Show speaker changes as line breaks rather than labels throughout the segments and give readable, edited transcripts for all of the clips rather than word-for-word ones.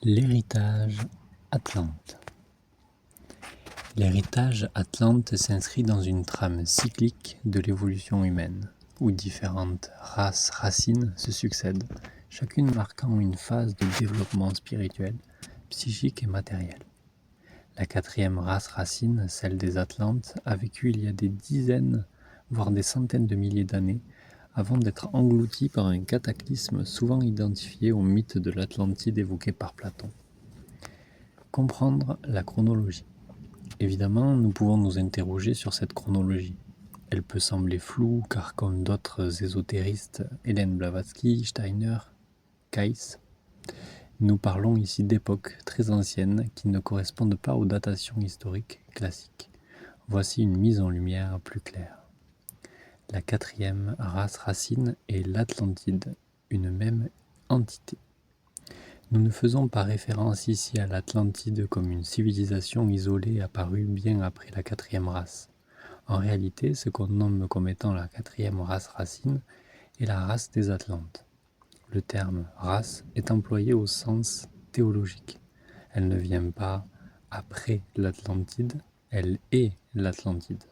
L'héritage atlante. L'héritage atlante s'inscrit dans une trame cyclique de l'évolution humaine, où différentes races racines se succèdent, chacune marquant une phase de développement spirituel, psychique et matériel. La quatrième race racine, celle des Atlantes, a vécu il y a des dizaines, voire des centaines de milliers d'années, avant d'être engloutie par un cataclysme souvent identifié au mythe de l'Atlantide évoqué par Platon. Comprendre la chronologie. Évidemment, nous pouvons nous interroger sur cette chronologie. Elle peut sembler floue, car comme d'autres ésotéristes, Hélène Blavatsky, Steiner, Kais, nous parlons ici d'époques très anciennes qui ne correspondent pas aux datations historiques classiques. Voici une mise en lumière plus claire. La quatrième race racine est l'Atlantide, une même entité. Nous ne faisons pas référence ici à l'Atlantide comme une civilisation isolée apparue bien après la quatrième race. En réalité, ce qu'on nomme comme étant la quatrième race racine est la race des Atlantes. Le terme « race » est employé au sens théologique. Elle ne vient pas après l'Atlantide, elle est l'Atlantide.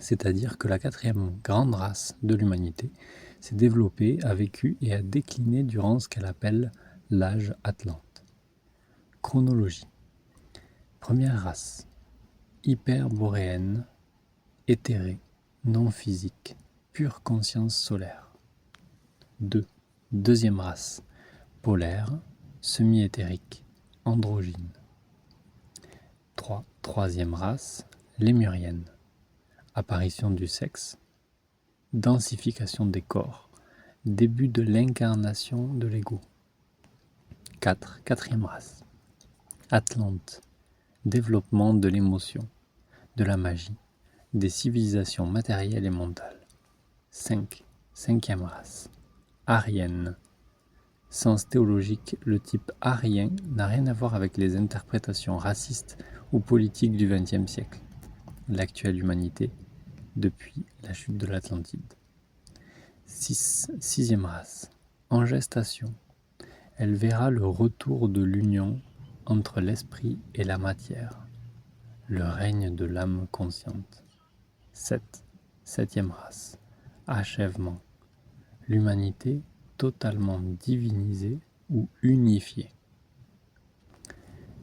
C'est-à-dire que la quatrième grande race de l'humanité s'est développée, a vécu et a décliné durant ce qu'elle appelle l'âge atlante. Chronologie. Première race. Hyperboréenne, éthérée, non physique, pure conscience solaire. 2. Deuxième race. Polaire, semi-éthérique, androgyne. 3. Troisième race. Lémurienne. Apparition du sexe, densification des corps, début de l'incarnation de l'ego. 4. Quatrième race. Atlante, développement de l'émotion, de la magie, des civilisations matérielles et mentales. 5. Cinquième race. Arienne. Sens théologique, le type arien n'a rien à voir avec les interprétations racistes ou politiques du XXe siècle. L'actuelle humanité, depuis la chute de l'Atlantide. 6. Sixième race. En gestation. Elle verra le retour de l'union entre l'esprit et la matière, le règne de l'âme consciente. 7. Septième race. Achèvement. L'humanité totalement divinisée ou unifiée.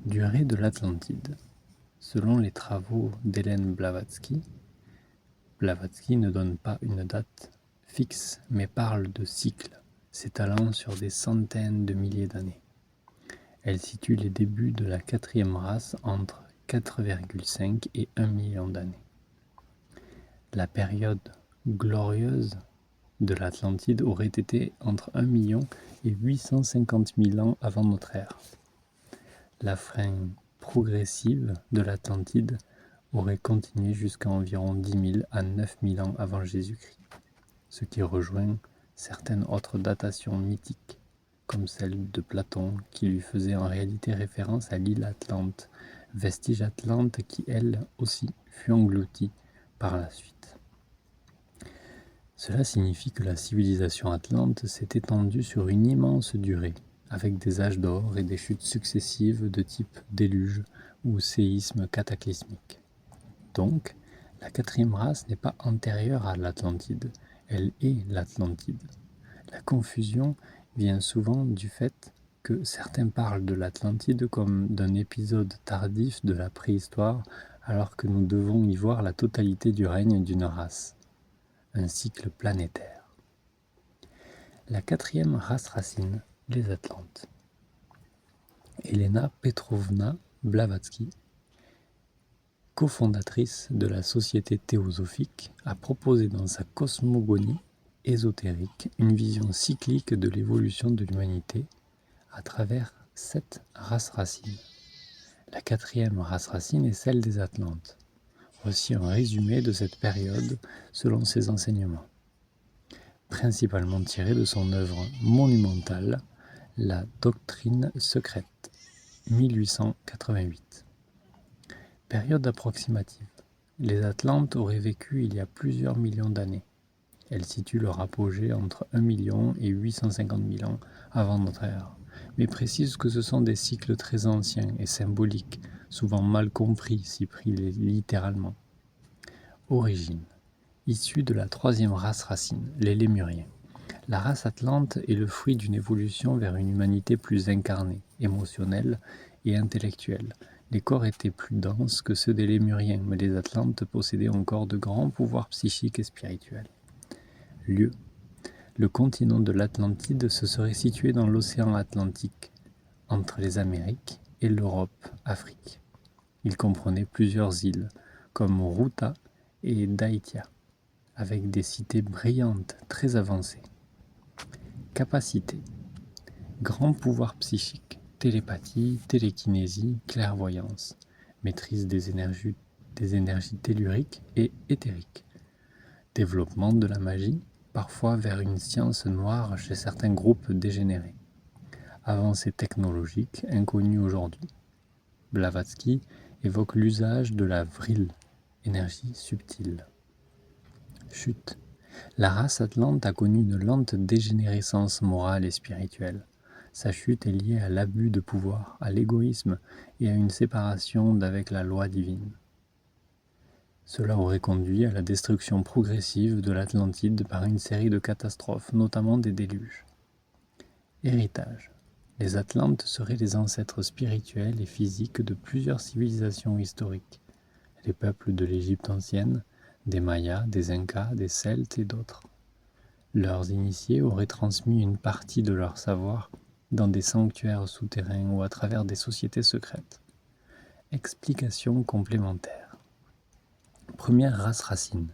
Durée de l'Atlantide. Selon les travaux d'Hélène Blavatsky, Blavatsky ne donne pas une date fixe, mais parle de cycles, s'étalant sur des centaines de milliers d'années. Elle situe les débuts de la quatrième race entre 4,5 et 1 million d'années. La période glorieuse de l'Atlantide aurait été entre 1 million et 850 000 ans avant notre ère. La fin progressive de l'Atlantide aurait continué jusqu'à environ 10 000 à 9 000 ans avant Jésus-Christ, ce qui rejoint certaines autres datations mythiques, comme celle de Platon, qui lui faisait en réalité référence à l'île Atlante, vestige atlante qui, elle aussi, fut engloutie par la suite. Cela signifie que la civilisation atlante s'est étendue sur une immense durée, avec des âges d'or et des chutes successives de type déluge ou séisme cataclysmique. Donc, la quatrième race n'est pas antérieure à l'Atlantide, elle est l'Atlantide. La confusion vient souvent du fait que certains parlent de l'Atlantide comme d'un épisode tardif de la préhistoire, alors que nous devons y voir la totalité du règne d'une race, un cycle planétaire. La quatrième race racine, les Atlantes. Elena Petrovna Blavatsky, cofondatrice de la Société théosophique, a proposé dans sa cosmogonie ésotérique une vision cyclique de l'évolution de l'humanité à travers 7 races racines. La quatrième race racine est celle des Atlantes. Voici un résumé de cette période selon ses enseignements, principalement tiré de son œuvre monumentale, La doctrine secrète, 1888. Période approximative. Les Atlantes auraient vécu il y a plusieurs millions d'années. Elles situent leur apogée entre 1 million et 850 000 ans avant notre ère, mais précise que ce sont des cycles très anciens et symboliques, souvent mal compris si pris littéralement. Origine. Issue de la troisième race racine, les Lémuriens. La race atlante est le fruit d'une évolution vers une humanité plus incarnée, émotionnelle et intellectuelle. Les corps étaient plus denses que ceux des Lémuriens, mais les Atlantes possédaient encore de grands pouvoirs psychiques et spirituels. Lieu. Le continent de l'Atlantide se serait situé dans l'océan Atlantique, entre les Amériques et l'Europe-Afrique. Il comprenait plusieurs îles, comme Ruta et Daitya, avec des cités brillantes très avancées. Capacité. Grand pouvoir psychique, télépathie, télékinésie, clairvoyance, maîtrise des énergies telluriques et éthériques. Développement de la magie, parfois vers une science noire chez certains groupes dégénérés. Avancées technologiques inconnues aujourd'hui. Blavatsky évoque l'usage de la vril, énergie subtile. Chute. La race atlante a connu une lente dégénérescence morale et spirituelle. Sa chute est liée à l'abus de pouvoir, à l'égoïsme et à une séparation d'avec la loi divine. Cela aurait conduit à la destruction progressive de l'Atlantide par une série de catastrophes, notamment des déluges. Héritage. Les Atlantes seraient les ancêtres spirituels et physiques de plusieurs civilisations historiques. Les peuples de l'Égypte ancienne, des Mayas, des Incas, des Celtes et d'autres. Leurs initiés auraient transmis une partie de leur savoir dans des sanctuaires souterrains ou à travers des sociétés secrètes. Explication complémentaire. Première race racine.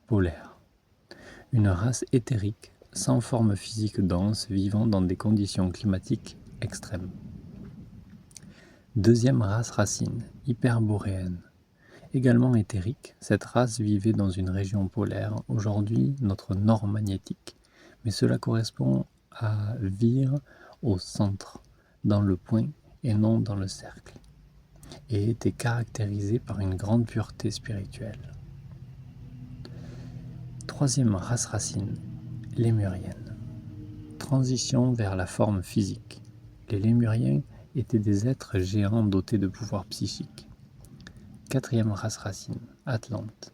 Polaire. Une race éthérique, sans forme physique dense, vivant dans des conditions climatiques extrêmes. Deuxième race racine, hyperboréenne. Également éthérique, cette race vivait dans une région polaire, aujourd'hui notre nord magnétique, mais cela correspond à vire au centre, dans le point et non dans le cercle, et était caractérisée par une grande pureté spirituelle. Troisième race racine, lémurienne. Transition vers la forme physique. Les lémuriens étaient des êtres géants dotés de pouvoirs psychiques. Quatrième race racine, Atlante.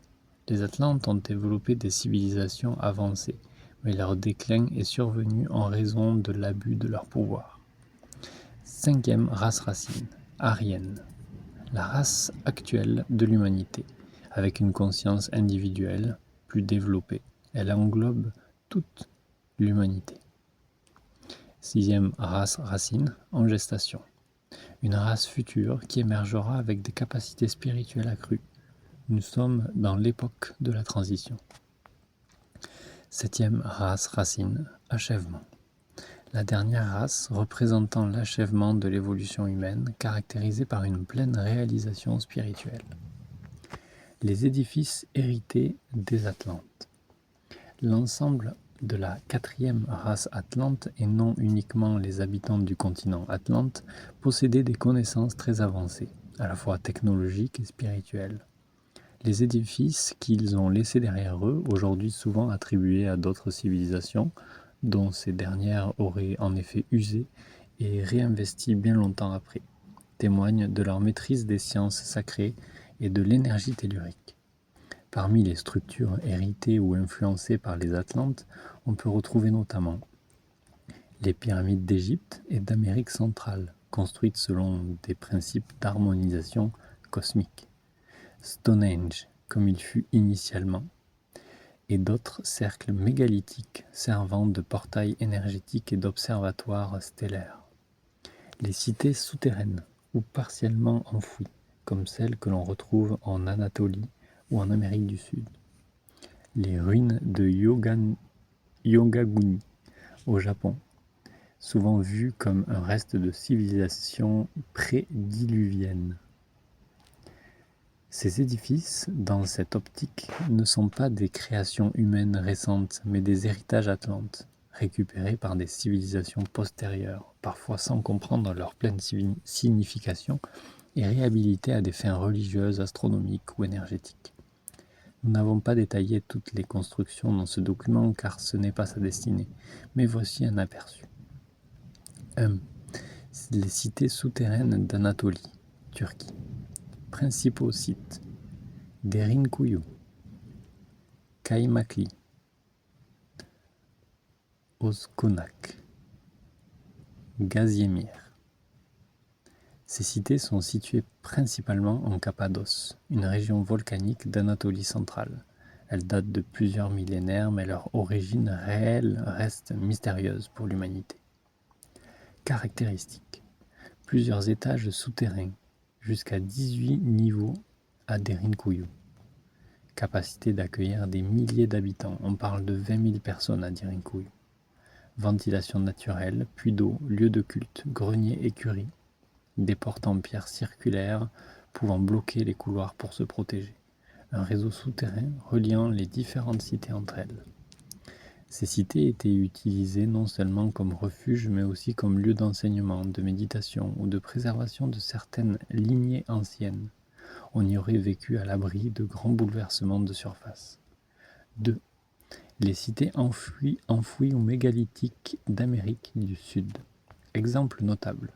Les Atlantes ont développé des civilisations avancées, mais leur déclin est survenu en raison de l'abus de leur pouvoir. Cinquième race racine, Aryenne. La race actuelle de l'humanité, avec une conscience individuelle plus développée. Elle englobe toute l'humanité. Sixième race racine, en gestation. Une race future qui émergera avec des capacités spirituelles accrues. Nous sommes dans l'époque de la transition. Septième race racine, achèvement. La dernière race représentant l'achèvement de l'évolution humaine, caractérisée par une pleine réalisation spirituelle. Les édifices hérités des Atlantes. L'ensemble de la quatrième race atlante et non uniquement les habitants du continent atlante possédaient des connaissances très avancées, à la fois technologiques et spirituelles. Les édifices qu'ils ont laissés derrière eux, aujourd'hui souvent attribués à d'autres civilisations, dont ces dernières auraient en effet usé et réinvesti bien longtemps après, témoignent de leur maîtrise des sciences sacrées et de l'énergie tellurique. Parmi les structures héritées ou influencées par les Atlantes, on peut retrouver notamment les pyramides d'Égypte et d'Amérique centrale, construites selon des principes d'harmonisation cosmique. Stonehenge, comme il fut initialement, et d'autres cercles mégalithiques servant de portail énergétique et d'observatoire stellaire. Les cités souterraines ou partiellement enfouies, comme celles que l'on retrouve en Anatolie ou en Amérique du Sud. Les ruines de Yogaguni au Japon, souvent vues comme un reste de civilisation prédiluvienne. Ces édifices, dans cette optique, ne sont pas des créations humaines récentes, mais des héritages atlantes, récupérés par des civilisations postérieures, parfois sans comprendre leur pleine signification, et réhabilités à des fins religieuses, astronomiques ou énergétiques. Nous n'avons pas détaillé toutes les constructions dans ce document car ce n'est pas sa destinée, mais voici un aperçu. 1. Les cités souterraines d'Anatolie, Turquie. Principaux sites: Derinkuyu, Kaymakli, Ozkonak, Gaziemir. Ces cités sont situées principalement en Cappadoce, une région volcanique d'Anatolie centrale. Elles datent de plusieurs millénaires, mais leur origine réelle reste mystérieuse pour l'humanité. Caractéristiques: plusieurs étages souterrains, jusqu'à 18 niveaux à Derinkuyu. Capacité d'accueillir des milliers d'habitants, on parle de 20 000 personnes à Derinkuyu. Ventilation naturelle, puits d'eau, lieu de culte, grenier, écurie. Des portes en pierre circulaires pouvant bloquer les couloirs pour se protéger. Un réseau souterrain reliant les différentes cités entre elles. Ces cités étaient utilisées non seulement comme refuge, mais aussi comme lieu d'enseignement, de méditation ou de préservation de certaines lignées anciennes. On y aurait vécu à l'abri de grands bouleversements de surface. 2. Les cités enfouies au mégalithique d'Amérique du Sud. Exemple notable: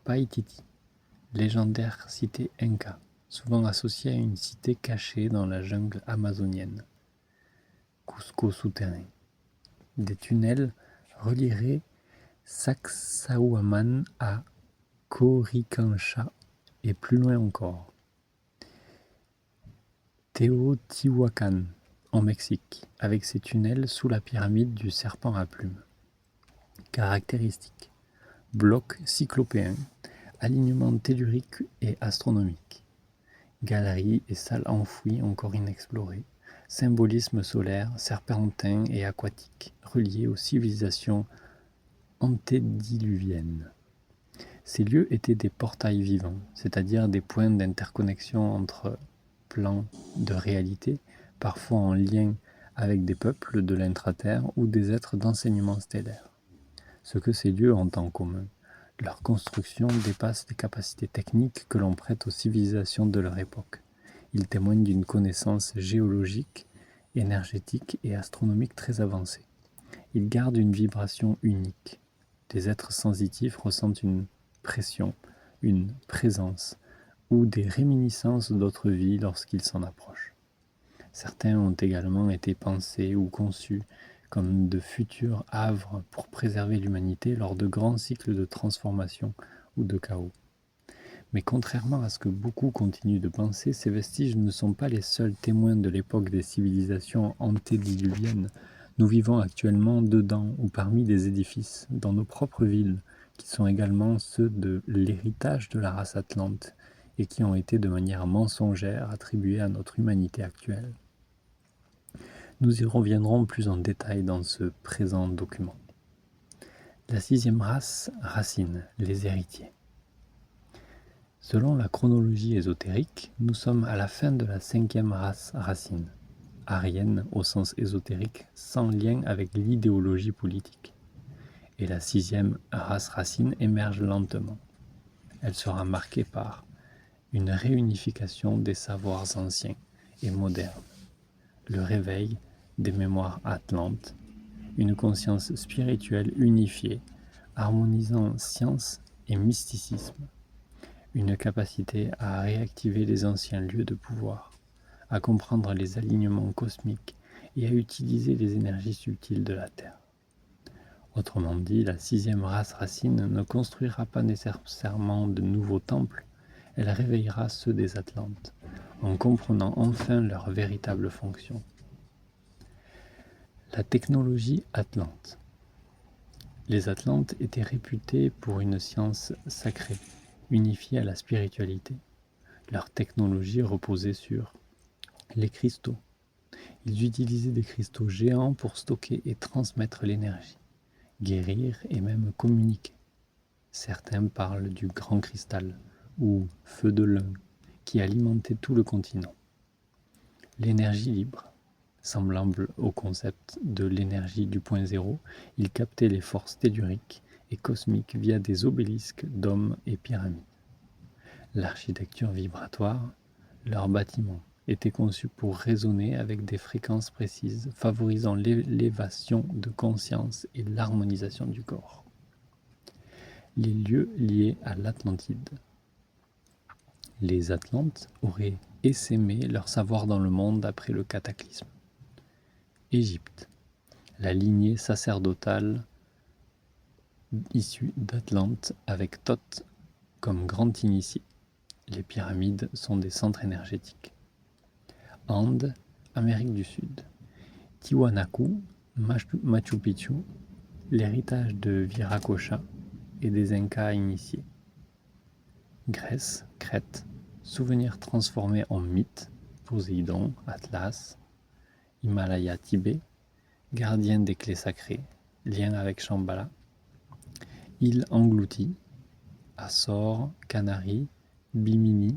Paititi, légendaire cité Inca, souvent associée à une cité cachée dans la jungle amazonienne. Cusco souterrain. Des tunnels relieraient Sacsayhuaman à Coricancha et plus loin encore. Teotihuacan, en Mexique, avec ses tunnels sous la pyramide du serpent à plumes. Caractéristiques: bloc cyclopéen, alignement tellurique et astronomique. Galeries et salles enfouies encore inexplorées. Symbolisme solaire, serpentin et aquatique, reliés aux civilisations antédiluviennes. Ces lieux étaient des portails vivants, c'est-à-dire des points d'interconnexion entre plans de réalité, parfois en lien avec des peuples de l'intraterre ou des êtres d'enseignement stellaire. Ce que ces lieux ont en commun: leur construction dépasse les capacités techniques que l'on prête aux civilisations de leur époque. Ils témoignent d'une connaissance géologique, énergétique et astronomique très avancée. Ils gardent une vibration unique. Les êtres sensitifs ressentent une pression, une présence ou des réminiscences d'autres vies lorsqu'ils s'en approchent. Certains ont également été pensés ou conçus comme de futurs havres pour préserver l'humanité lors de grands cycles de transformation ou de chaos. Mais contrairement à ce que beaucoup continuent de penser, ces vestiges ne sont pas les seuls témoins de l'époque des civilisations antédiluviennes. Nous vivons actuellement dedans ou parmi des édifices, dans nos propres villes, qui sont également ceux de l'héritage de la race atlante et qui ont été de manière mensongère attribués à notre humanité actuelle. Nous y reviendrons plus en détail dans ce présent document. La 6e race, racine, les héritiers. Selon la chronologie ésotérique, nous sommes à la fin de la 5e race racine, aryenne au sens ésotérique, sans lien avec l'idéologie politique. Et la 6e race racine émerge lentement. Elle sera marquée par une réunification des savoirs anciens et modernes, le réveil des mémoires atlantes, une conscience spirituelle unifiée, harmonisant science et mysticisme, une capacité à réactiver les anciens lieux de pouvoir, à comprendre les alignements cosmiques et à utiliser les énergies subtiles de la Terre. Autrement dit, la 6e race racine ne construira pas nécessairement de nouveaux temples, elle réveillera ceux des Atlantes, en comprenant enfin leur véritable fonction. La technologie atlante. Les Atlantes étaient réputés pour une science sacrée, unifiée à la spiritualité. Leur technologie reposait sur les cristaux. Ils utilisaient des cristaux géants pour stocker et transmettre l'énergie, guérir et même communiquer. Certains parlent du grand cristal ou feu de lun qui alimentait tout le continent. L'énergie libre. Semblable au concept de l'énergie du point zéro, ils captaient les forces telluriques et cosmiques via des obélisques, dômes et pyramides. L'architecture vibratoire, leurs bâtiments étaient conçus pour résonner avec des fréquences précises, favorisant l'élévation de conscience et l'harmonisation du corps. Les lieux liés à l'Atlantide. Les Atlantes auraient essaimé leur savoir dans le monde après le cataclysme. Égypte. La lignée sacerdotale issue d'Atlante avec Thoth comme grand initié. Les pyramides sont des centres énergétiques. Andes, Amérique du Sud. Tiwanaku, Machu Picchu, l'héritage de Viracocha et des Incas initiés. Grèce, Crète, souvenirs transformés en mythes, Poséidon, Atlas. Himalaya, Tibet, gardien des clés sacrées, lien avec Shambhala. Îles englouties, Açores, Canaries, Bimini,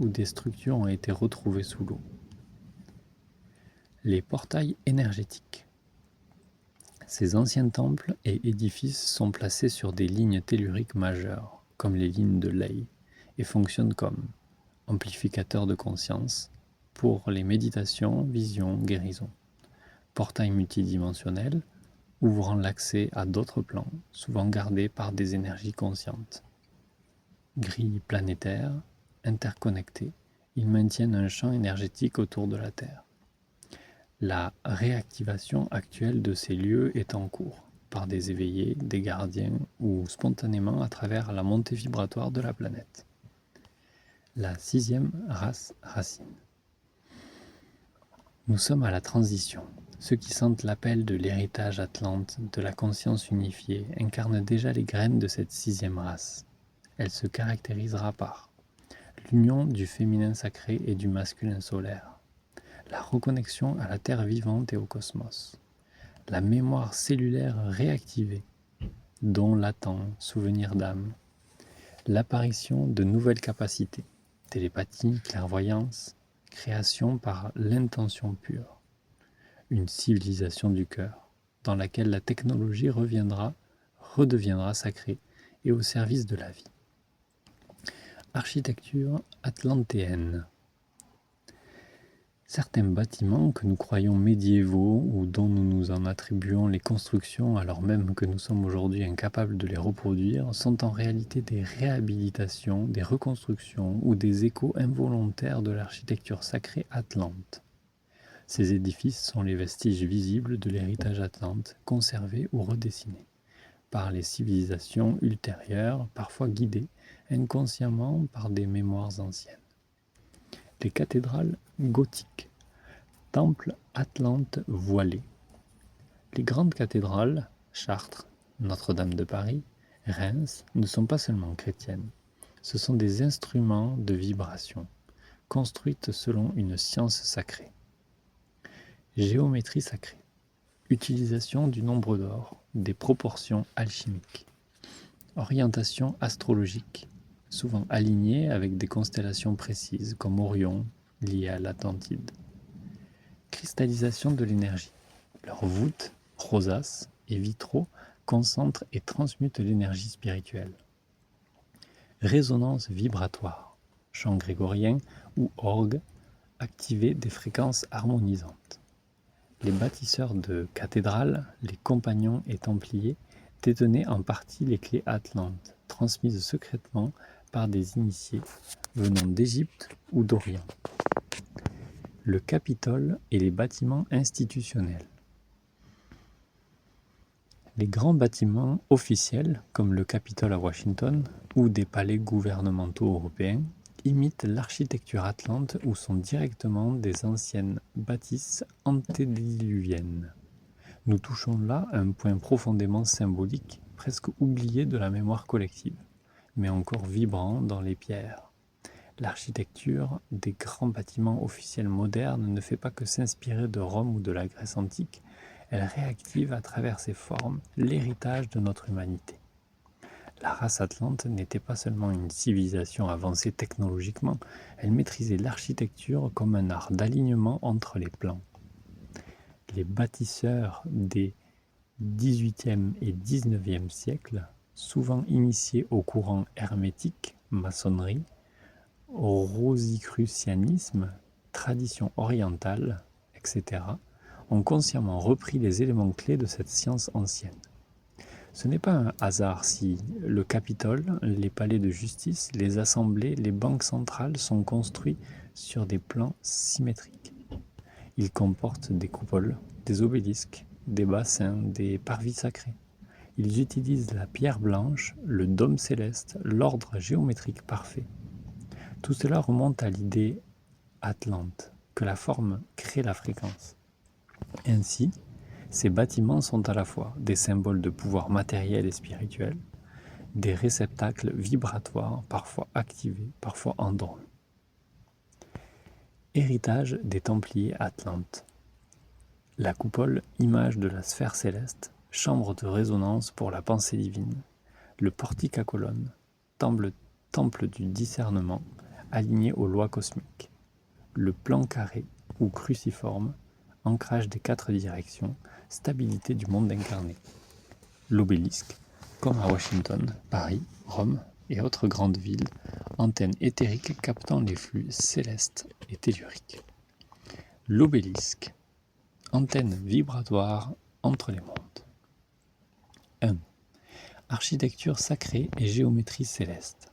où des structures ont été retrouvées sous l'eau. Les portails énergétiques. Ces anciens temples et édifices sont placés sur des lignes telluriques majeures, comme les lignes de Ley, et fonctionnent comme amplificateurs de conscience pour les méditations, visions, guérisons. Portail multidimensionnel, ouvrant l'accès à d'autres plans, souvent gardés par des énergies conscientes. Grilles planétaires, interconnectés, ils maintiennent un champ énergétique autour de la Terre. La réactivation actuelle de ces lieux est en cours, par des éveillés, des gardiens ou spontanément à travers la montée vibratoire de la planète. La 6e race racine. Nous sommes à la transition. Ceux qui sentent l'appel de l'héritage atlante, de la conscience unifiée, incarnent déjà les graines de cette 6e race. Elle se caractérisera par l'union du féminin sacré et du masculin solaire, la reconnexion à la Terre vivante et au cosmos, la mémoire cellulaire réactivée, dont latent, souvenir d'âme, l'apparition de nouvelles capacités, télépathie, clairvoyance, création par l'intention pure, une civilisation du cœur, dans laquelle la technologie redeviendra sacrée et au service de la vie. Architecture atlantéenne. Certains bâtiments que nous croyons médiévaux ou dont nous nous en attribuons les constructions alors même que nous sommes aujourd'hui incapables de les reproduire sont en réalité des réhabilitations, des reconstructions ou des échos involontaires de l'architecture sacrée atlante. Ces édifices sont les vestiges visibles de l'héritage atlante, conservés ou redessinés par les civilisations ultérieures, parfois guidées inconsciemment par des mémoires anciennes. Les cathédrales gothiques, temples atlantes voilés. Les grandes cathédrales, Chartres, Notre-Dame de Paris, Reims, ne sont pas seulement chrétiennes. Ce sont des instruments de vibration, construites selon une science sacrée. Géométrie sacrée. Utilisation du nombre d'or, des proportions alchimiques. Orientation astrologique, souvent alignée avec des constellations précises comme Orion, lié à l'Atlantide. Cristallisation de l'énergie. Leurs voûtes, rosaces et vitraux concentrent et transmutent l'énergie spirituelle. Résonance vibratoire, chant grégorien ou orgue, activer des fréquences harmonisantes. Les bâtisseurs de cathédrales, les compagnons et templiers, détenaient en partie les clés atlantes, transmises secrètement par des initiés venant d'Égypte ou d'Orient. Le Capitole et les bâtiments institutionnels. Les grands bâtiments officiels, comme le Capitole à Washington ou des palais gouvernementaux européens, imitent l'architecture atlante ou sont directement des anciennes bâtisses antédiluviennes. Nous touchons là un point profondément symbolique, presque oublié de la mémoire collective, mais encore vibrant dans les pierres. L'architecture des grands bâtiments officiels modernes ne fait pas que s'inspirer de Rome ou de la Grèce antique, elle réactive à travers ses formes l'héritage de notre humanité. La race atlante n'était pas seulement une civilisation avancée technologiquement, elle maîtrisait l'architecture comme un art d'alignement entre les plans. Les bâtisseurs des XVIIIe et XIXe siècles, souvent initiés au courant hermétique, maçonnerie, au rosicrucianisme, tradition orientale, etc., ont consciemment repris les éléments clés de cette science ancienne. Ce n'est pas un hasard si le Capitole, les palais de justice, les assemblées, les banques centrales sont construits sur des plans symétriques. Ils comportent des coupoles, des obélisques, des bassins, des parvis sacrés. Ils utilisent la pierre blanche, le dôme céleste, l'ordre géométrique parfait. Tout cela remonte à l'idée atlante, que la forme crée la fréquence. Ainsi, ces bâtiments sont à la fois des symboles de pouvoir matériel et spirituel, des réceptacles vibratoires, parfois activés, parfois endormis. Héritage des Templiers atlantes. La coupole, image de la sphère céleste, chambre de résonance pour la pensée divine. Le portique à colonnes, temple du discernement, aligné aux lois cosmiques. Le plan carré ou cruciforme, ancrage des 4 directions, stabilité du monde incarné. L'obélisque, comme à Washington, Paris, Rome et autres grandes villes, antenne éthérique captant les flux célestes et telluriques. L'obélisque, antenne vibratoire entre les mondes. 1. Architecture sacrée et géométrie céleste.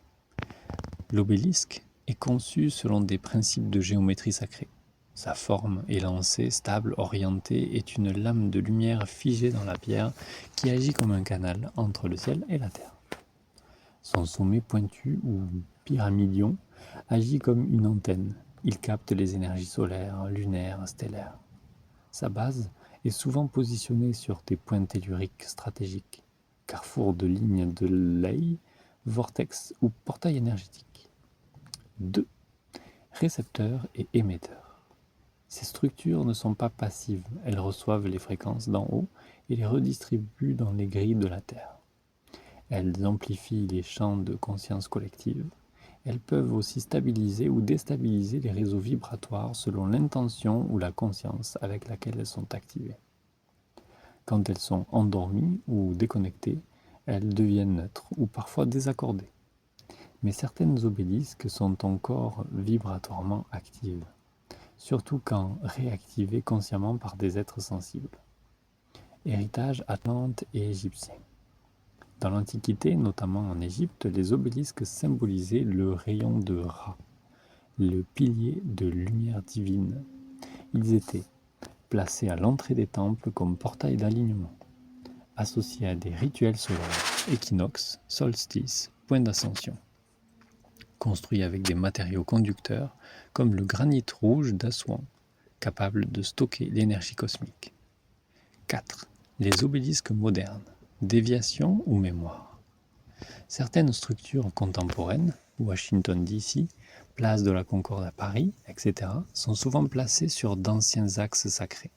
L'obélisque est conçu selon des principes de géométrie sacrée. Sa forme élancée, stable, orientée, est une lame de lumière figée dans la pierre qui agit comme un canal entre le ciel et la terre. Son sommet pointu ou pyramidion agit comme une antenne. Il capte les énergies solaires, lunaires, stellaires. Sa base est souvent positionnée sur des points telluriques stratégiques, carrefour de lignes de ley, vortex ou portail énergétique. 2. Récepteurs et émetteurs. Ces structures ne sont pas passives, elles reçoivent les fréquences d'en haut et les redistribuent dans les grilles de la Terre. Elles amplifient les champs de conscience collective. Elles peuvent aussi stabiliser ou déstabiliser les réseaux vibratoires selon l'intention ou la conscience avec laquelle elles sont activées. Quand elles sont endormies ou déconnectées, elles deviennent neutres ou parfois désaccordées. Mais certaines obélisques sont encore vibratoirement actives, surtout quand réactivées consciemment par des êtres sensibles. Héritage atlante et égyptien. Dans l'Antiquité, notamment en Égypte, les obélisques symbolisaient le rayon de Ra, le pilier de lumière divine. Ils étaient placés à l'entrée des temples comme portail d'alignement, associés à des rituels solaires, équinoxes, solstices, points d'ascension. Construits avec des matériaux conducteurs comme le granit rouge d'Assouan, capable de stocker l'énergie cosmique. 4. Les obélisques modernes. Déviation ou mémoire. Certaines structures contemporaines, Washington DC, place de la Concorde à Paris, etc., sont souvent placées sur d'anciens axes sacrés.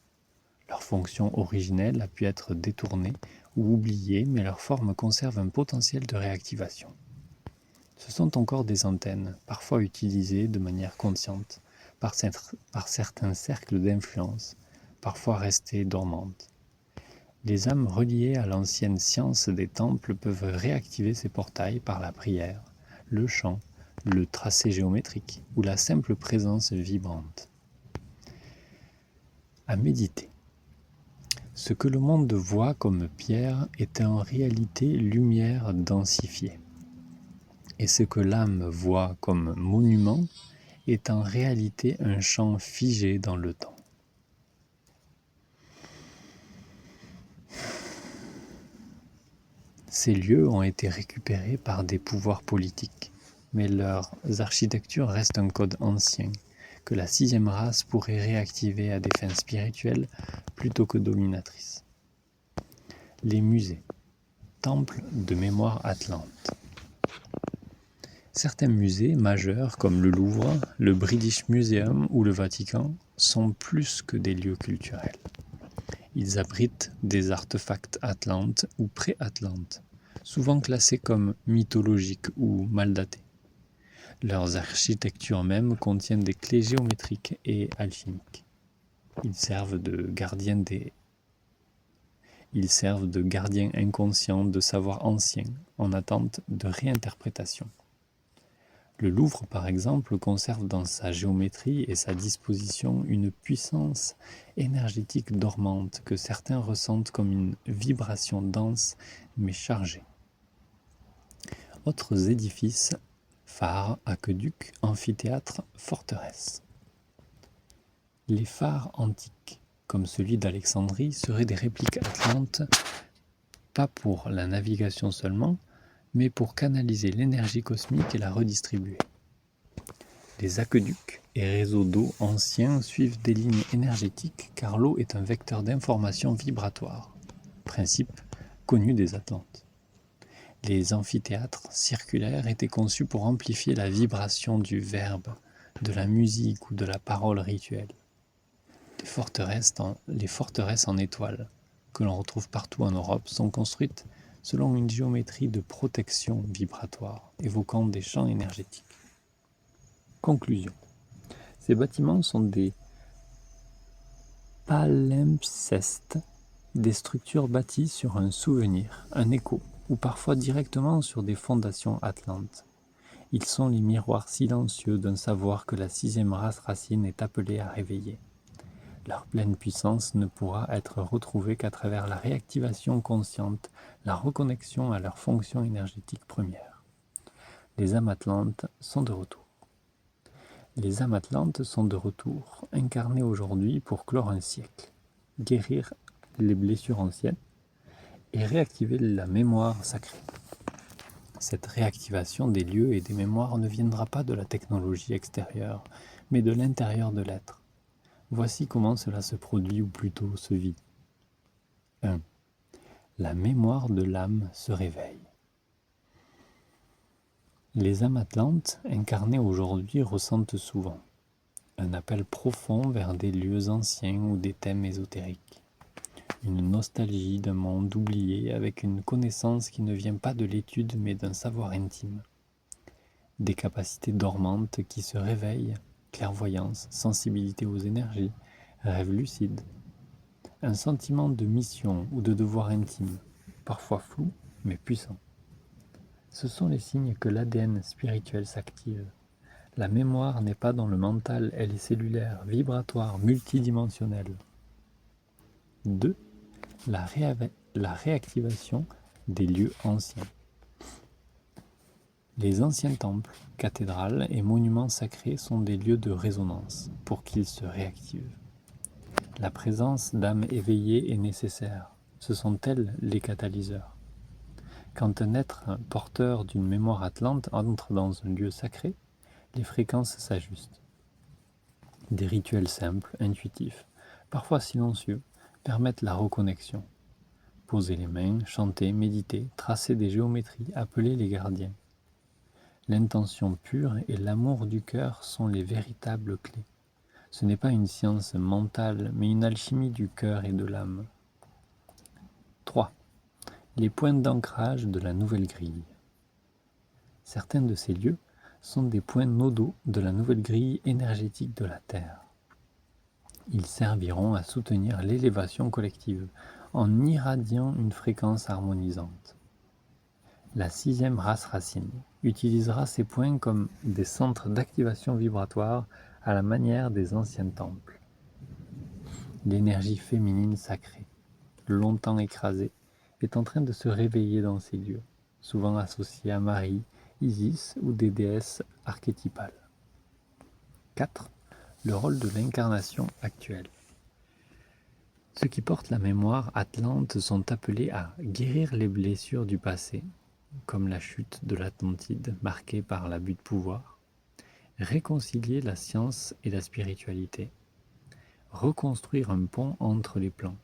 Leur fonction originelle a pu être détournée ou oubliée, mais leur forme conserve un potentiel de réactivation. Ce sont encore des antennes, parfois utilisées de manière consciente, par certains cercles d'influence, parfois restées dormantes. Les âmes reliées à l'ancienne science des temples peuvent réactiver ces portails par la prière, le chant, le tracé géométrique ou la simple présence vibrante. À méditer. Ce que le monde voit comme pierre est en réalité lumière densifiée. Et ce que l'âme voit comme monument est en réalité un champ figé dans le temps. Ces lieux ont été récupérés par des pouvoirs politiques, mais leurs architectures restent un code ancien, que la 6e race pourrait réactiver à des fins spirituelles plutôt que dominatrices. Les musées, temples de mémoire atlante. Certains musées majeurs comme le Louvre, le British Museum ou le Vatican sont plus que des lieux culturels. Ils abritent des artefacts atlantes ou pré-atlantes, souvent classés comme mythologiques ou mal datés. Leurs architectures même contiennent des clés géométriques et alchimiques. Ils servent de gardiens inconscients de savoirs anciens en attente de réinterprétation. Le Louvre, par exemple, conserve dans sa géométrie et sa disposition une puissance énergétique dormante que certains ressentent comme une vibration dense mais chargée. Autres édifices, phares, aqueducs, amphithéâtres, forteresses. Les phares antiques, comme celui d'Alexandrie, seraient des répliques atlantes, pas pour la navigation seulement, mais pour canaliser l'énergie cosmique et la redistribuer. Les aqueducs et réseaux d'eau anciens suivent des lignes énergétiques car l'eau est un vecteur d'information vibratoire, principe connu des Atlantes. Les amphithéâtres circulaires étaient conçus pour amplifier la vibration du verbe, de la musique ou de la parole rituelle. Les forteresses en étoiles, que l'on retrouve partout en Europe, sont construites selon une géométrie de protection vibratoire, évoquant des champs énergétiques. Conclusion. Ces bâtiments sont des palimpsestes, des structures bâties sur un souvenir, un écho, ou parfois directement sur des fondations atlantes. Ils sont les miroirs silencieux d'un savoir que la 6e race racine est appelée à réveiller. Leur pleine puissance ne pourra être retrouvée qu'à travers la réactivation consciente, la reconnexion à leur fonction énergétique première. Les âmes atlantes sont de retour. Les âmes atlantes sont de retour, incarnées aujourd'hui pour clore un siècle, guérir les blessures anciennes et réactiver la mémoire sacrée. Cette réactivation des lieux et des mémoires ne viendra pas de la technologie extérieure, mais de l'intérieur de l'être. Voici comment cela se produit ou plutôt se vit. 1. La mémoire de l'âme se réveille. Les âmes atlantes, incarnées aujourd'hui, ressentent souvent un appel profond vers des lieux anciens ou des thèmes ésotériques. Une nostalgie d'un monde oublié avec une connaissance qui ne vient pas de l'étude mais d'un savoir intime. Des capacités dormantes qui se réveillent, clairvoyance, sensibilité aux énergies, rêves lucides. Un sentiment de mission ou de devoir intime, parfois flou mais puissant. Ce sont les signes que l'ADN spirituel s'active. La mémoire n'est pas dans le mental, elle est cellulaire, vibratoire, multidimensionnelle. 2. La réactivation des lieux anciens. Les anciens temples, cathédrales et monuments sacrés sont des lieux de résonance pour qu'ils se réactivent. La présence d'âmes éveillées est nécessaire. Ce sont elles les catalyseurs. Quand un être porteur d'une mémoire atlante entre dans un lieu sacré, les fréquences s'ajustent. Des rituels simples, intuitifs, parfois silencieux, permettent la reconnexion. Poser les mains, chanter, méditer, tracer des géométries, appeler les gardiens. L'intention pure et l'amour du cœur sont les véritables clés. Ce n'est pas une science mentale, mais une alchimie du cœur et de l'âme. 3. Les points d'ancrage de la nouvelle grille. Certains de ces lieux sont des points nodaux de la nouvelle grille énergétique de la Terre. Ils serviront à soutenir l'élévation collective en irradiant une fréquence harmonisante. La 6e race racine utilisera ces points comme des centres d'activation vibratoire à la manière des anciens temples. L'énergie féminine sacrée, longtemps écrasée, est en train de se réveiller dans ces lieux, souvent associés à Marie, Isis ou des déesses archétypales. 4. Le rôle de l'incarnation actuelle. Ceux qui portent la mémoire atlante sont appelés à guérir les blessures du passé, comme la chute de l'Atlantide marquée par l'abus de pouvoir, réconcilier la science et la spiritualité, reconstruire un pont entre les plans,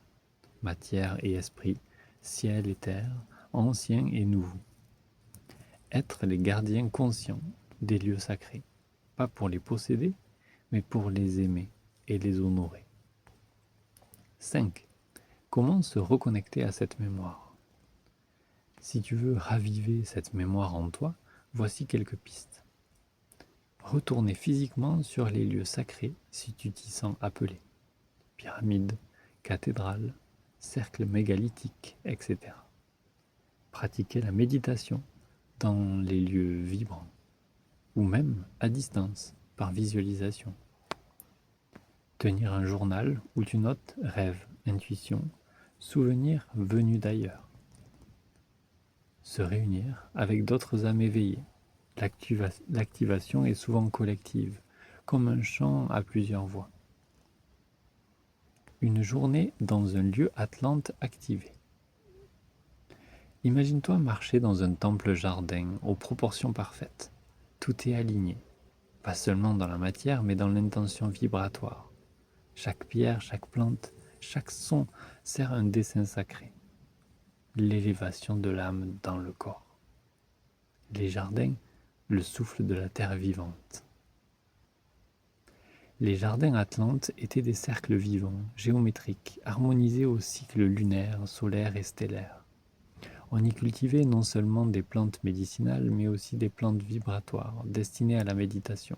matière et esprit, ciel et terre, anciens et nouveaux. Être les gardiens conscients des lieux sacrés, pas pour les posséder, mais pour les aimer et les honorer. 5. Comment se reconnecter à cette mémoire? Si tu veux raviver cette mémoire en toi, voici quelques pistes. Retourner physiquement sur les lieux sacrés si tu t'y sens appelé. Pyramides, cathédrales, cercles mégalithiques, etc. Pratiquer la méditation dans les lieux vibrants ou même à distance, par visualisation. Tenir un journal où tu notes rêves, intuitions, souvenirs venus d'ailleurs. Se réunir avec d'autres âmes éveillées. L'activation est souvent collective, comme un chant à plusieurs voix. Une journée dans un lieu atlante activé. Imagine-toi marcher dans un temple-jardin aux proportions parfaites. Tout est aligné, pas seulement dans la matière, mais dans l'intention vibratoire. Chaque pierre, chaque plante, chaque son sert un dessin sacré. L'élévation de l'âme dans le corps. Les jardins, le souffle de la terre vivante. Les jardins atlantes étaient des cercles vivants, géométriques, harmonisés au cycle lunaire, solaire et stellaire. On y cultivait non seulement des plantes médicinales, mais aussi des plantes vibratoires, destinées à la méditation,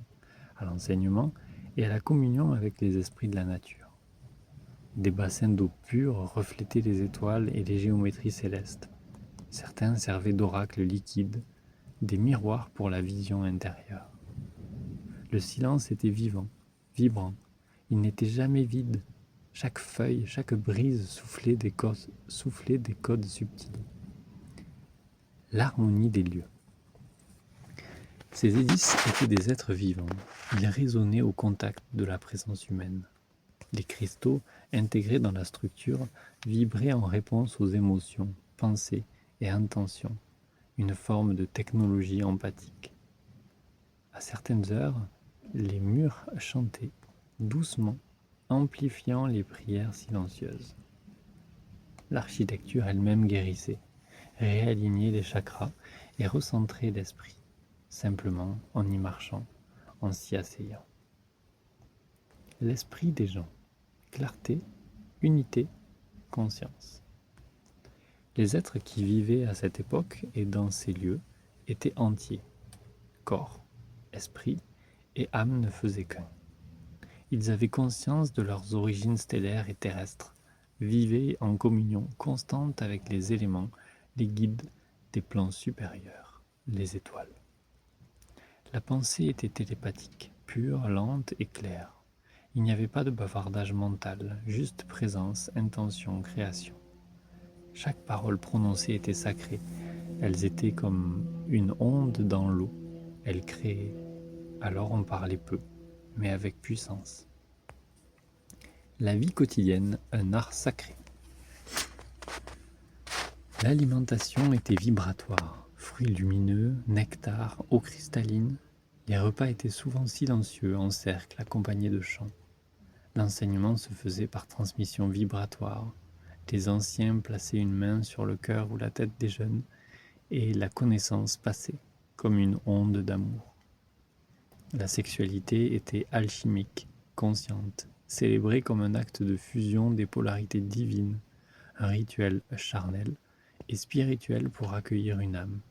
à l'enseignement et à la communion avec les esprits de la nature. Des bassins d'eau pure reflétaient les étoiles et les géométries célestes. Certains servaient d'oracles liquides, des miroirs pour la vision intérieure. Le silence était vivant, vibrant. Il n'était jamais vide. Chaque feuille, chaque brise soufflait des codes subtils. L'harmonie des lieux. Ces édifices étaient des êtres vivants. Ils résonnaient au contact de la présence humaine. Les cristaux, intégrés dans la structure, vibraient en réponse aux émotions, pensées et intentions, une forme de technologie empathique. À certaines heures, les murs chantaient, doucement, amplifiant les prières silencieuses. L'architecture elle-même guérissait, réalignait les chakras et recentrait l'esprit, simplement en y marchant, en s'y asseyant. L'esprit des gens, clarté, unité, conscience. Les êtres qui vivaient à cette époque et dans ces lieux étaient entiers. Corps, esprit et âme ne faisaient qu'un. Ils avaient conscience de leurs origines stellaires et terrestres, vivaient en communion constante avec les éléments, les guides des plans supérieurs, les étoiles. La pensée était télépathique, pure, lente et claire. Il n'y avait pas de bavardage mental, juste présence, intention, création. Chaque parole prononcée était sacrée. Elles étaient comme une onde dans l'eau. Elles créaient. Alors on parlait peu, mais avec puissance. La vie quotidienne, un art sacré. L'alimentation était vibratoire. Fruits lumineux, nectar, eau cristalline. Les repas étaient souvent silencieux, en cercle, accompagnés de chants. L'enseignement se faisait par transmission vibratoire. Les anciens plaçaient une main sur le cœur ou la tête des jeunes, et la connaissance passait, comme une onde d'amour. La sexualité était alchimique, consciente, célébrée comme un acte de fusion des polarités divines, un rituel charnel et spirituel pour accueillir une âme,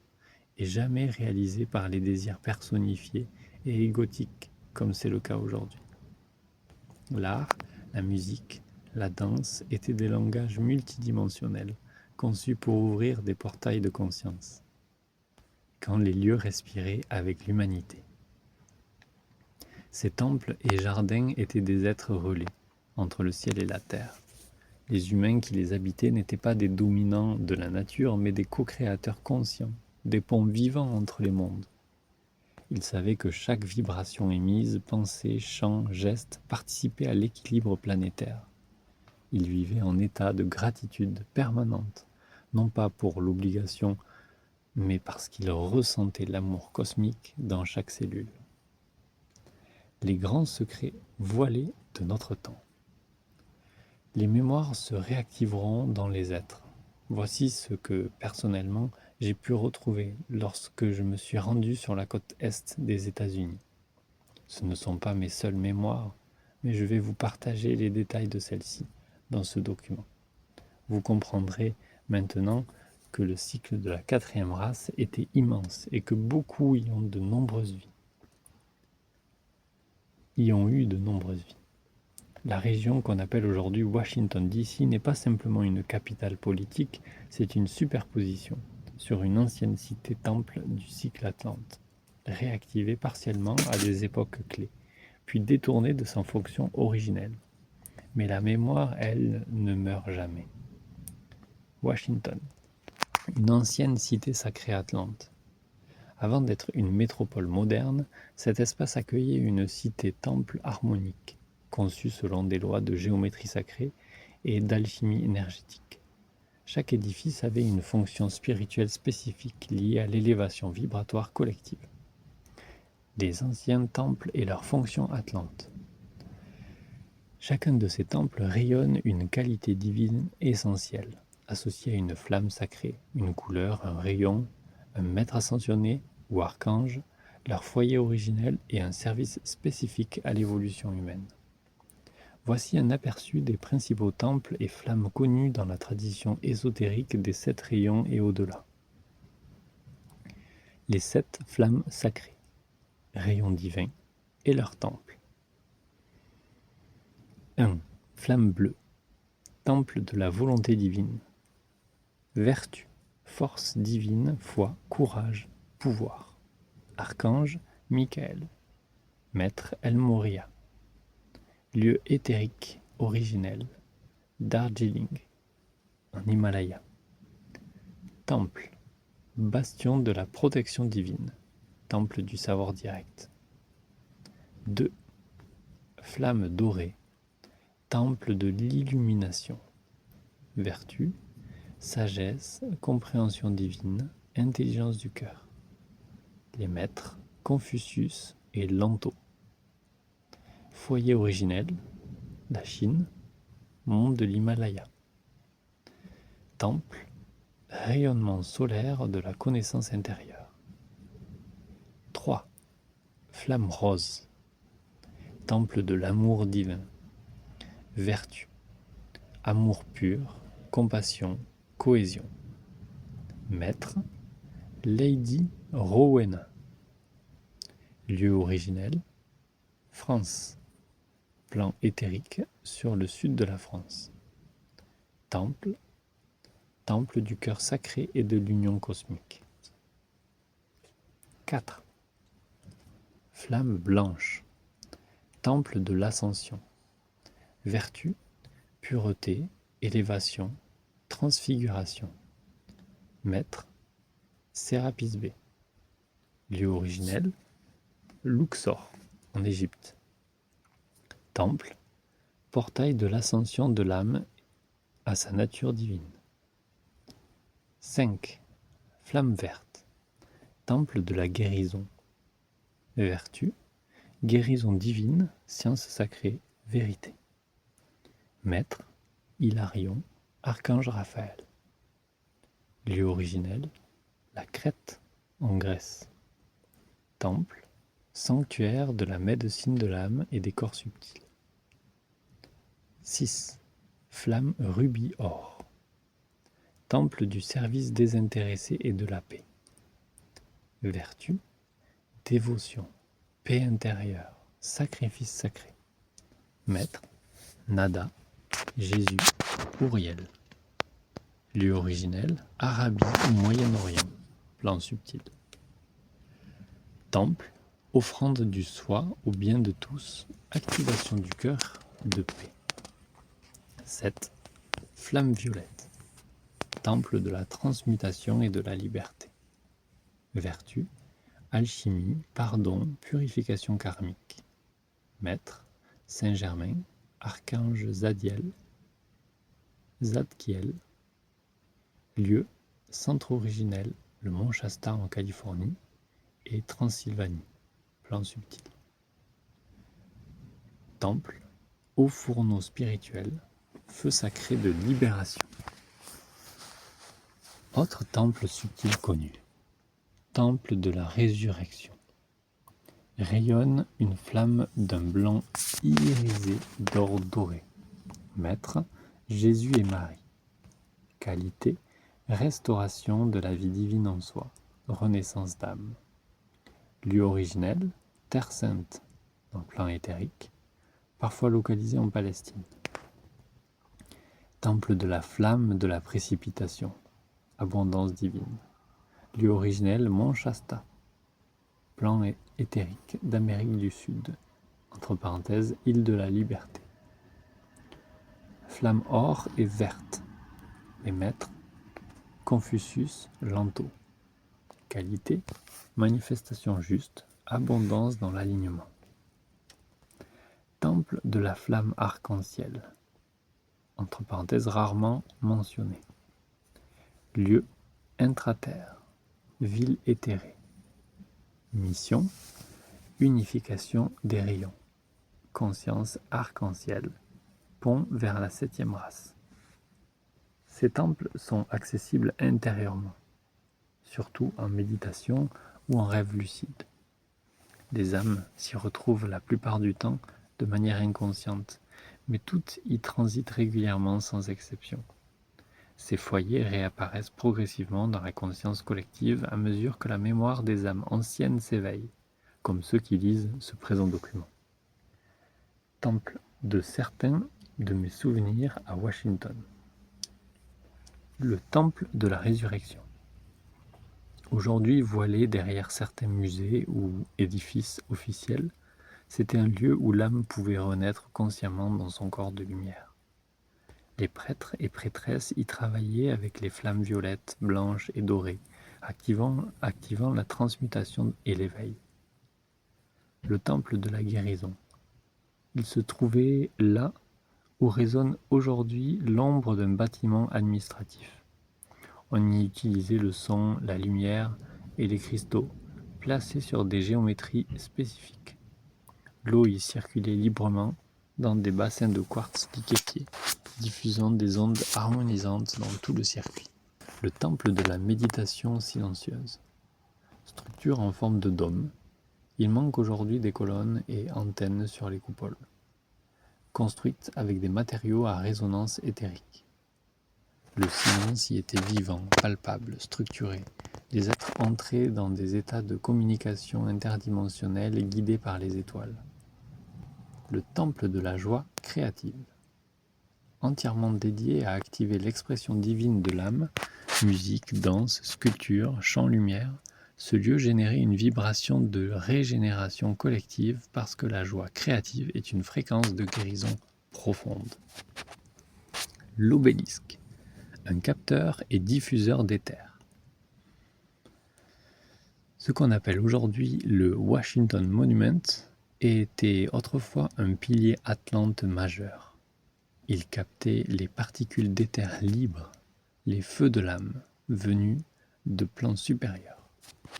et jamais réalisé par les désirs personnifiés et égotiques, comme c'est le cas aujourd'hui. L'art, la musique, la danse étaient des langages multidimensionnels, conçus pour ouvrir des portails de conscience, quand les lieux respiraient avec l'humanité. Ces temples et jardins étaient des êtres relais, entre le ciel et la terre. Les humains qui les habitaient n'étaient pas des dominants de la nature, mais des co-créateurs conscients, des ponts vivants entre les mondes. Ils savaient que chaque vibration émise, pensée, chant, geste participait à l'équilibre planétaire. Ils vivaient en état de gratitude permanente, non pas pour l'obligation, mais parce qu'ils ressentaient l'amour cosmique dans chaque cellule. Les grands secrets voilés de notre temps. Les mémoires se réactiveront dans les êtres. Voici ce que, personnellement, j'ai pu retrouver lorsque je me suis rendu sur la côte est des États-Unis. Ce ne sont pas mes seules mémoires, mais je vais vous partager les détails de celles-ci dans ce document. Vous comprendrez maintenant que le cycle de la 4e race était immense et que beaucoup y ont eu de nombreuses vies. La région qu'on appelle aujourd'hui Washington DC n'est pas simplement une capitale politique, c'est une superposition sur une ancienne cité-temple du cycle Atlante. réactivée partiellement à des époques clés, puis détournée de sa fonction originelle. Mais la mémoire, elle, ne meurt jamais. Washington, une ancienne cité sacrée atlante. Avant d'être une métropole moderne, cet espace accueillait une cité-temple harmonique, conçue selon des lois de géométrie sacrée et d'alchimie énergétique. Chaque édifice avait une fonction spirituelle spécifique liée à l'élévation vibratoire collective. Les anciens temples et leur fonction atlante. Chacun de ces temples rayonne une qualité divine essentielle, associée à une flamme sacrée, une couleur, un rayon, un maître ascensionné ou archange, leur foyer originel et un service spécifique à l'évolution humaine. Voici un aperçu des principaux temples et flammes connus dans la tradition ésotérique des 7 rayons et au-delà. Les 7 flammes sacrées, rayons divins et leurs temples. 1. Flamme bleue, temple de la volonté divine. Vertu, force divine, foi, courage, pouvoir. Archange, Michael. Maître El Moria. Lieu éthérique, originel, Darjeeling, en Himalaya. Temple, bastion de la protection divine, temple du savoir direct. 2. Flamme dorée, temple de l'illumination. Vertu, sagesse, compréhension divine, intelligence du cœur. Les maîtres, Confucius et Lanto. Foyer originel, la Chine, monde de l'Himalaya. Temple, rayonnement solaire de la connaissance intérieure. 3. Flamme rose, temple de l'amour divin. Vertu, amour pur, compassion, cohésion. Maître, Lady Rowena. Lieu originel, France. Plan éthérique sur le sud de la France. Temple, temple du cœur sacré et de l'union cosmique. 4. Flamme blanche, temple de l'ascension. Vertu, pureté, élévation, transfiguration. Maître, Sérapis B. Lieu originel, Luxor, en Égypte. Temple, portail de l'ascension de l'âme à sa nature divine. 5. Flamme verte, temple de la guérison. Vertu, guérison divine, science sacrée, vérité. Maître, Hilarion, archange Raphaël. Lieu originel, la Crète, en Grèce. Temple, sanctuaire de la médecine de l'âme et des corps subtils. 6. Flamme rubis or, temple du service désintéressé et de la paix. Vertu, dévotion, paix intérieure, sacrifice sacré. Maître, Nada, Jésus, Uriel. Lieu originel, Arabie ou Moyen-Orient, plan subtil. Temple, offrande du soi au bien de tous, activation du cœur, de paix. 7. Flamme violette, temple de la transmutation et de la liberté. Vertu, alchimie, pardon, purification karmique. Maître, Saint-Germain, archange Zadkiel. Lieu, centre originel, le mont Shasta en Californie et Transylvanie, plan subtil. Temple, haut fourneau spirituel, feu sacré de libération. Autre temple subtil connu, temple de la résurrection. Rayonne une flamme d'un blanc irisé d'or doré. Maître, Jésus et Marie. Qualité, restauration de la vie divine en soi, renaissance d'âme. Lieu originel, Terre Sainte, dans le plan éthérique, parfois localisé en Palestine. Temple de la flamme de la précipitation, abondance divine. Lieu originel, Mont Shasta, plan éthérique d'Amérique du Sud, entre parenthèses, île de la Liberté. Flamme or et verte. Les maîtres, Confucius, Lanto. Qualité, manifestation juste, abondance dans l'alignement. Temple de la flamme arc-en-ciel, entre parenthèses rarement mentionné. Lieu, intraterre, ville éthérée. Mission, unification des rayons. Conscience arc-en-ciel, pont vers la 7e race. Ces temples sont accessibles intérieurement, surtout en méditation ou en rêve lucide. Les âmes s'y retrouvent la plupart du temps de manière inconsciente, mais toutes y transitent régulièrement sans exception. Ces foyers réapparaissent progressivement dans la conscience collective à mesure que la mémoire des âmes anciennes s'éveille, comme ceux qui lisent ce présent document. Temple de certains de mes souvenirs à Washington. Le temple de la résurrection. Aujourd'hui voilé derrière certains musées ou édifices officiels, c'était un lieu où l'âme pouvait renaître consciemment dans son corps de lumière. Les prêtres et prêtresses y travaillaient avec les flammes violettes, blanches et dorées, activant la transmutation et l'éveil. Le temple de la guérison. Il se trouvait là où résonne aujourd'hui l'ombre d'un bâtiment administratif. On y utilisait le son, la lumière et les cristaux, placés sur des géométries spécifiques. L'eau y circulait librement dans des bassins de quartz liquéfié, diffusant des ondes harmonisantes dans tout le circuit. Le temple de la méditation silencieuse. Structure en forme de dôme, il manque aujourd'hui des colonnes et antennes sur les coupoles. Construite avec des matériaux à résonance éthérique. Le silence y était vivant, palpable, structuré. Les êtres entraient dans des états de communication interdimensionnelle guidés par les étoiles. Le temple de la joie créative. Entièrement dédié à activer l'expression divine de l'âme, musique, danse, sculpture, chant, lumière, ce lieu générait une vibration de régénération collective parce que la joie créative est une fréquence de guérison profonde. L'obélisque, un capteur et diffuseur d'éther. Ce qu'on appelle aujourd'hui le Washington Monument était autrefois un pilier atlante majeur. Il captait les particules d'éther libres, les feux de l'âme, venus de plans supérieurs.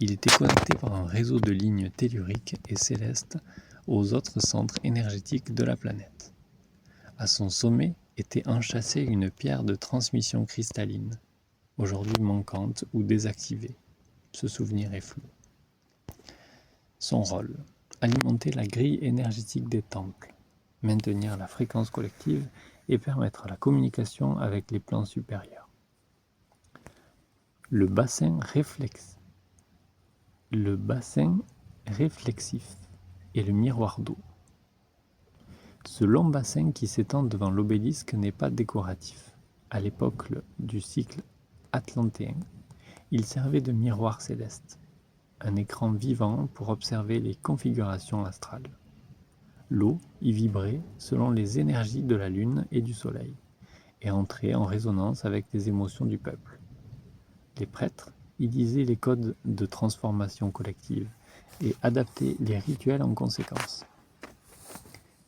Il était connecté par un réseau de lignes telluriques et célestes aux autres centres énergétiques de la planète. À son sommet était enchâssée une pierre de transmission cristalline, aujourd'hui manquante ou désactivée. Ce souvenir est flou. Son rôle, alimenter la grille énergétique des temples, maintenir la fréquence collective et permettre la communication avec les plans supérieurs. Le bassin réflexif et le miroir d'eau. Ce long bassin qui s'étend devant l'obélisque n'est pas décoratif. À l'époque du cycle atlantéen, il servait de miroir céleste, un écran vivant pour observer les configurations astrales. L'eau y vibrait selon les énergies de la lune et du soleil, et entrait en résonance avec les émotions du peuple. Les prêtres y lisaient les codes de transformation collective et adaptaient les rituels en conséquence.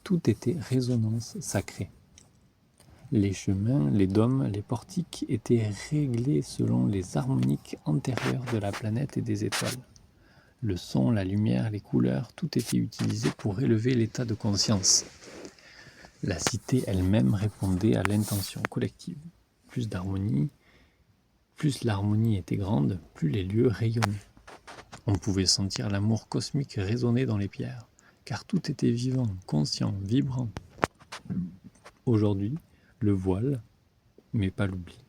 Tout était résonance sacrée. Les chemins, les dômes, les portiques étaient réglés selon les harmoniques antérieures de la planète et des étoiles. Le son, la lumière, les couleurs, tout était utilisé pour élever l'état de conscience. La cité elle-même répondait à l'intention collective. Plus l'harmonie était grande, plus les lieux rayonnaient. On pouvait sentir l'amour cosmique résonner dans les pierres, car tout était vivant, conscient, vibrant. Aujourd'hui, le voile, mais pas l'oubli.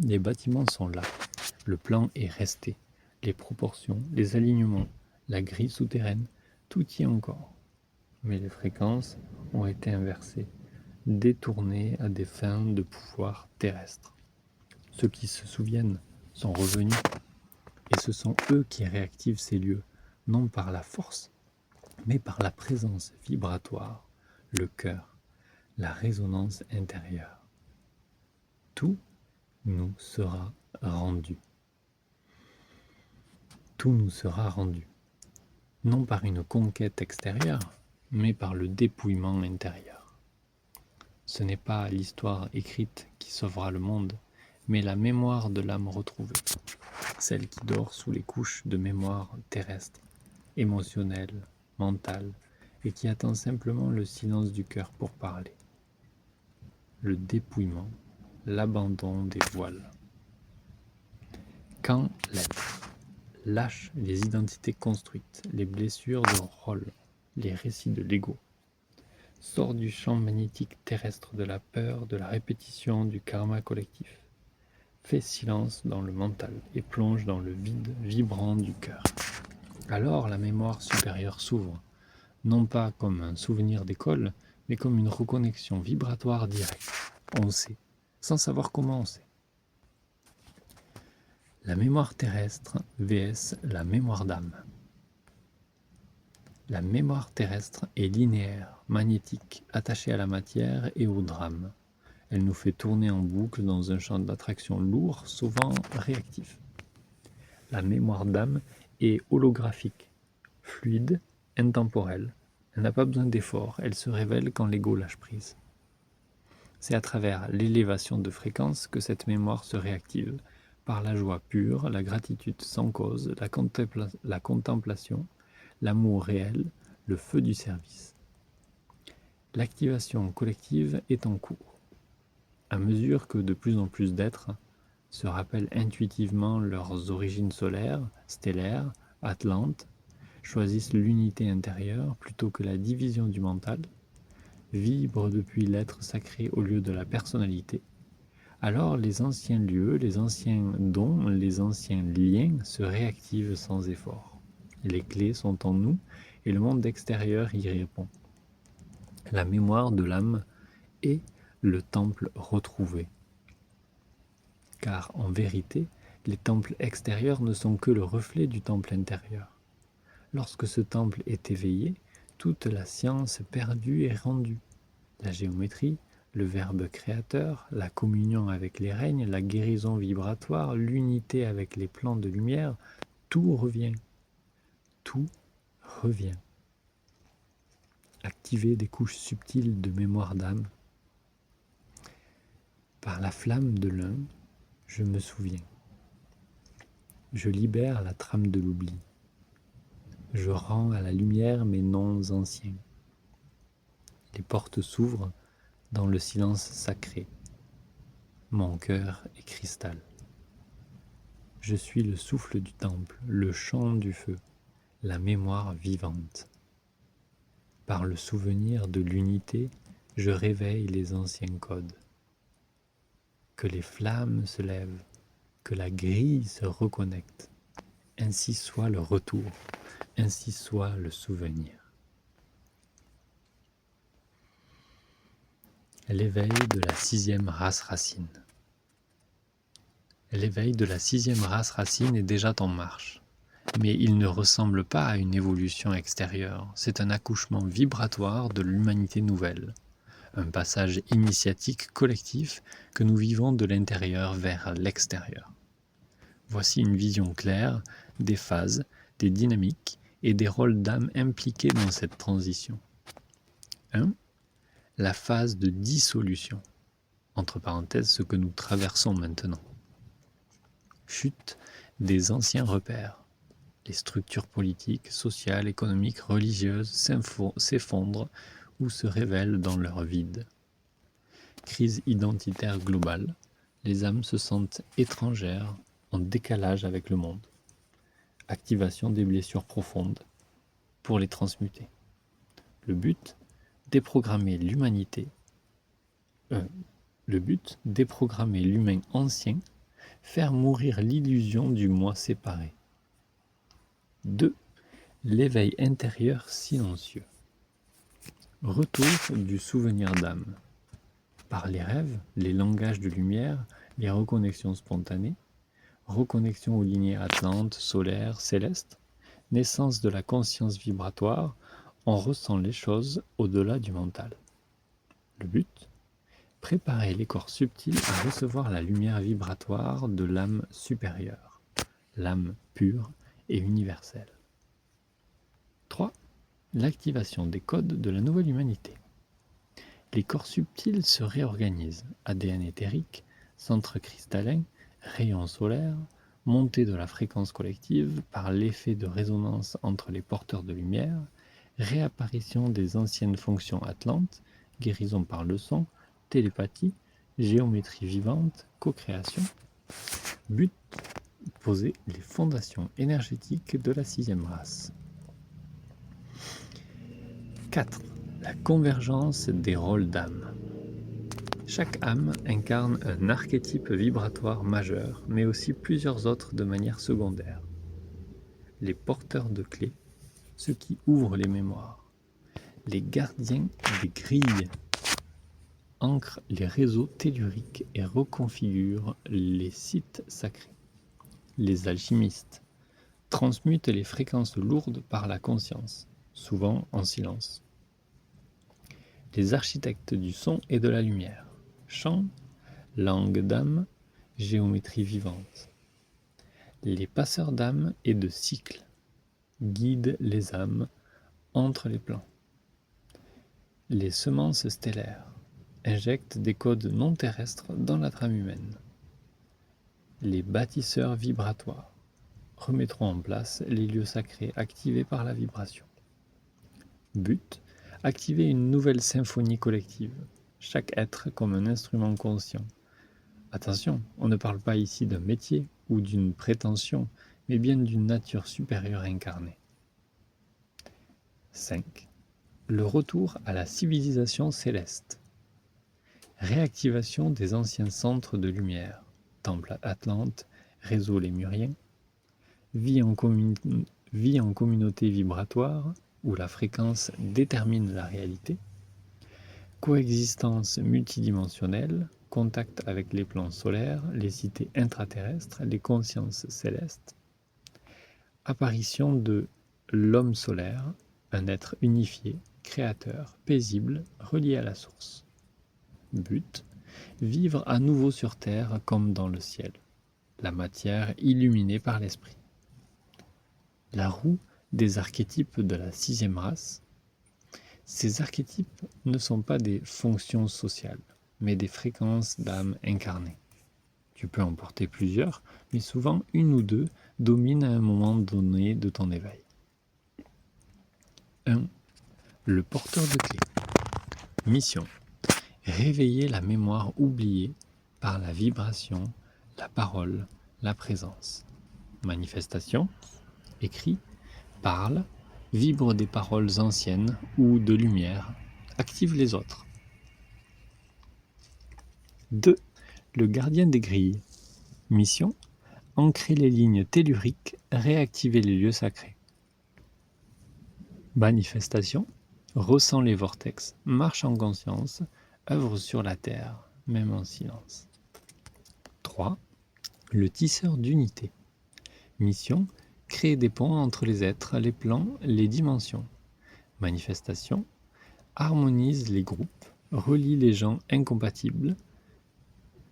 Les bâtiments sont là, le plan est resté, les proportions, les alignements, la grille souterraine, tout y est encore. Mais les fréquences ont été inversées, détournées à des fins de pouvoir terrestre. Ceux qui se souviennent sont revenus, et ce sont eux qui réactivent ces lieux non par la force, mais par la présence vibratoire, le cœur, la résonance intérieure. Tout nous sera rendu. Tout nous sera rendu, non par une conquête extérieure, mais par le dépouillement intérieur. Ce n'est pas l'histoire écrite qui sauvera le monde, mais la mémoire de l'âme retrouvée, celle qui dort sous les couches de mémoire terrestre, émotionnelle, mentale, et qui attend simplement le silence du cœur pour parler. Le dépouillement, l'abandon des voiles. Quand l'être lâche les identités construites, les blessures de rôle, les récits de l'ego, sort du champ magnétique terrestre de la peur, de la répétition, du karma collectif, fait silence dans le mental et plonge dans le vide vibrant du cœur. Alors la mémoire supérieure s'ouvre, non pas comme un souvenir d'école, mais comme une reconnexion vibratoire directe. On sait, sans savoir comment on sait. La mémoire terrestre vs la mémoire d'âme. La mémoire terrestre est linéaire, magnétique, attachée à la matière et au drame. Elle nous fait tourner en boucle dans un champ d'attraction lourd, souvent réactif. La mémoire d'âme est holographique, fluide, intemporelle. Elle n'a pas besoin d'effort, elle se révèle quand l'ego lâche prise. C'est à travers l'élévation de fréquence que cette mémoire se réactive, par la joie pure, la gratitude sans cause, la contemplation, l'amour réel, le feu du service. L'activation collective est en cours. À mesure que de plus en plus d'êtres se rappellent intuitivement leurs origines solaires, stellaires, atlantes, choisissent l'unité intérieure plutôt que la division du mental, vibrent depuis l'être sacré au lieu de la personnalité, alors les anciens lieux, les anciens dons, les anciens liens se réactivent sans effort. Les clés sont en nous et le monde extérieur y répond. La mémoire de l'âme est le temple retrouvé. Car en vérité, les temples extérieurs ne sont que le reflet du temple intérieur. Lorsque ce temple est éveillé, toute la science perdue est rendue. La géométrie, le verbe créateur, la communion avec les règnes, la guérison vibratoire, l'unité avec les plans de lumière, tout revient. Tout revient. Activer des couches subtiles de mémoire d'âme. Par la flamme de l'un, je me souviens. Je libère la trame de l'oubli. Je rends à la lumière mes noms anciens. Les portes s'ouvrent dans le silence sacré. Mon cœur est cristal. Je suis le souffle du temple, le chant du feu, la mémoire vivante. Par le souvenir de l'unité, je réveille les anciens codes. Que les flammes se lèvent, que la grille se reconnecte. Ainsi soit le retour, ainsi soit le souvenir. L'éveil de la 6e race racine. L'éveil de la 6e race racine est déjà en marche. Mais il ne ressemble pas à une évolution extérieure, c'est un accouchement vibratoire de l'humanité nouvelle, un passage initiatique collectif que nous vivons de l'intérieur vers l'extérieur. Voici une vision claire des phases, des dynamiques et des rôles d'âme impliqués dans cette transition. 1. La phase de dissolution, entre parenthèses ce que nous traversons maintenant. Chute des anciens repères. Les structures politiques, sociales, économiques, religieuses s'effondrent ou se révèlent dans leur vide. Crise identitaire globale. Les âmes se sentent étrangères, en décalage avec le monde. Activation des blessures profondes pour les transmuter. Le but, déprogrammer l'humanité. Déprogrammer l'humain ancien, faire mourir l'illusion du moi séparé. 2. L'éveil intérieur silencieux. Retour du souvenir d'âme. Par les rêves, les langages de lumière, les reconnexions spontanées, reconnexion aux lignées atlantes, solaires, célestes, Naissance de la conscience vibratoire, on ressent les choses au-delà du mental. Le but ? Préparer les corps subtils à recevoir la lumière vibratoire de l'âme supérieure, l'âme pure et universelle. 3. L'activation des codes de la nouvelle humanité. Les corps subtils se réorganisent, ADN éthérique, centre cristallin, rayons solaires, montée de la fréquence collective par l'effet de résonance entre les porteurs de lumière, réapparition des anciennes fonctions atlantes, guérison par le son, télépathie, géométrie vivante, co-création. But : poser les fondations énergétiques de la 6e race. 4. La convergence des rôles d'âme. Chaque âme incarne un archétype vibratoire majeur, mais aussi plusieurs autres de manière secondaire. Les porteurs de clés, ceux qui ouvrent les mémoires. Les gardiens des grilles ancrent les réseaux telluriques et reconfigurent les sites sacrés. Les alchimistes transmutent les fréquences lourdes par la conscience, souvent en silence. Les architectes du son et de la lumière, chant, langue d'âme, géométrie vivante. Les passeurs d'âme et de cycles guident les âmes entre les plans. Les semences stellaires injectent des codes non terrestres dans la trame humaine. Les bâtisseurs vibratoires remettront en place les lieux sacrés activés par la vibration. But : activer une nouvelle symphonie collective, chaque être comme un instrument conscient. Attention, on ne parle pas ici d'un métier ou d'une prétention, mais bien d'une nature supérieure incarnée. 5. Le retour à la civilisation céleste. Réactivation des anciens centres de lumière, temple Atlante, réseau lémurien, vie en communauté vibratoire, où la fréquence détermine la réalité, coexistence multidimensionnelle, contact avec les plans solaires, les cités intraterrestres, les consciences célestes, apparition de l'homme solaire, un être unifié, créateur, paisible, relié à la source. But : vivre à nouveau sur terre comme dans le ciel, la matière illuminée par l'esprit. La roue des archétypes de la 6e race. Ces archétypes ne sont pas des fonctions sociales, mais des fréquences d'âme incarnées. Tu peux en porter plusieurs, mais souvent une ou deux dominent à un moment donné de ton éveil. 1. Le porteur de clés. Mission : réveiller la mémoire oubliée par la vibration, la parole, la présence. Manifestation : écrit, parle, vibre des paroles anciennes ou de lumière, active les autres. 2. Le gardien des grilles. Mission : ancrer les lignes telluriques, réactiver les lieux sacrés. Manifestation : ressent les vortex, marche en conscience, œuvre sur la terre, même en silence. 3. Le tisseur d'unité. Mission : créer des ponts entre les êtres, les plans, les dimensions. Manifestation : harmonise les groupes, relie les gens incompatibles,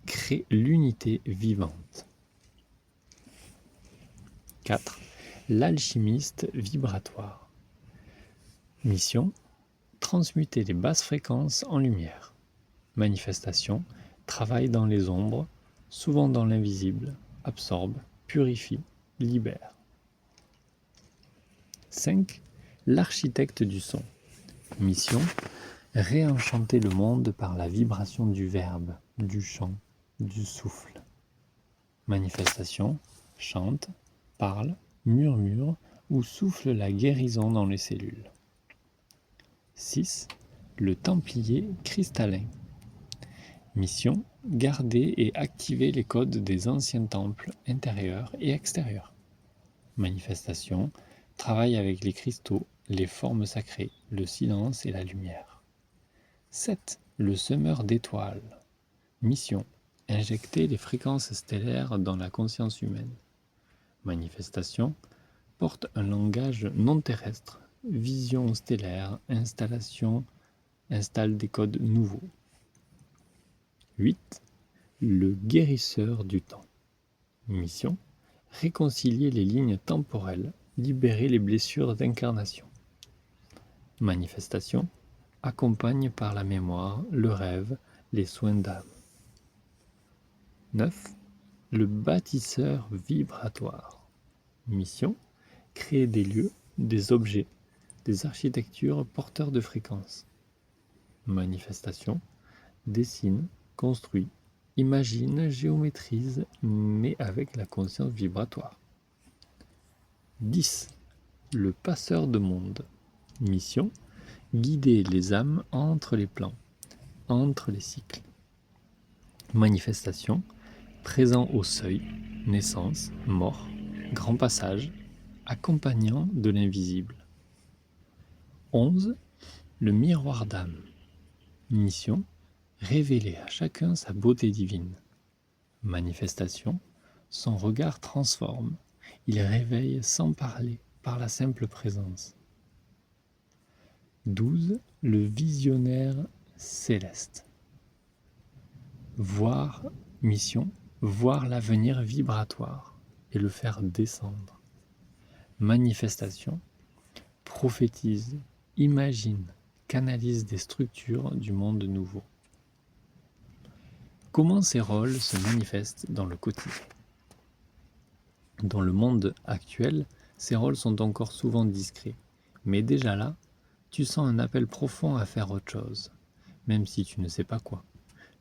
crée l'unité vivante. 4. L'alchimiste vibratoire. Mission : transmuter les basses fréquences en lumière. Manifestation : travaille dans les ombres, souvent dans l'invisible, absorbe, purifie, libère. 5. L'architecte du son. Mission : réenchanter le monde par la vibration du verbe, du chant, du souffle. Manifestation : chante, parle, murmure ou souffle la guérison dans les cellules. 6. Le templier cristallin. Mission : garder et activer les codes des anciens temples intérieurs et extérieurs. Manifestation : travaille avec les cristaux, les formes sacrées, le silence et la lumière. 7. Le semeur d'étoiles. Mission : injecter les fréquences stellaires dans la conscience humaine. Manifestation : porte un langage non terrestre, vision stellaire, installe des codes nouveaux. 8. Le guérisseur du temps. Mission: réconcilier les lignes temporelles, libérer les blessures d'incarnation. Manifestation: accompagne par la mémoire, le rêve, les soins d'âme. 9. Le bâtisseur vibratoire. Mission: créer des lieux, des objets, des architectures porteurs de fréquences. Manifestation: dessine, construit, imagine, géométrise, mais avec la conscience vibratoire. 10. Le passeur de monde. Mission: guider les âmes entre les plans, entre les cycles. Manifestation: présent au seuil, naissance, mort, grand passage, accompagnant de l'invisible. 11. Le miroir d'âme. Mission: révéler à chacun sa beauté divine. Manifestation: son regard transforme, il réveille sans parler, par la simple présence. 12. Le visionnaire céleste. Mission: voir l'avenir vibratoire et le faire descendre. Manifestation: prophétise, imagine, canalise des structures du monde nouveau. Comment ces rôles se manifestent dans le quotidien? Dans le monde actuel, ces rôles sont encore souvent discrets, mais déjà là, tu sens un appel profond à faire autre chose, même si tu ne sais pas quoi.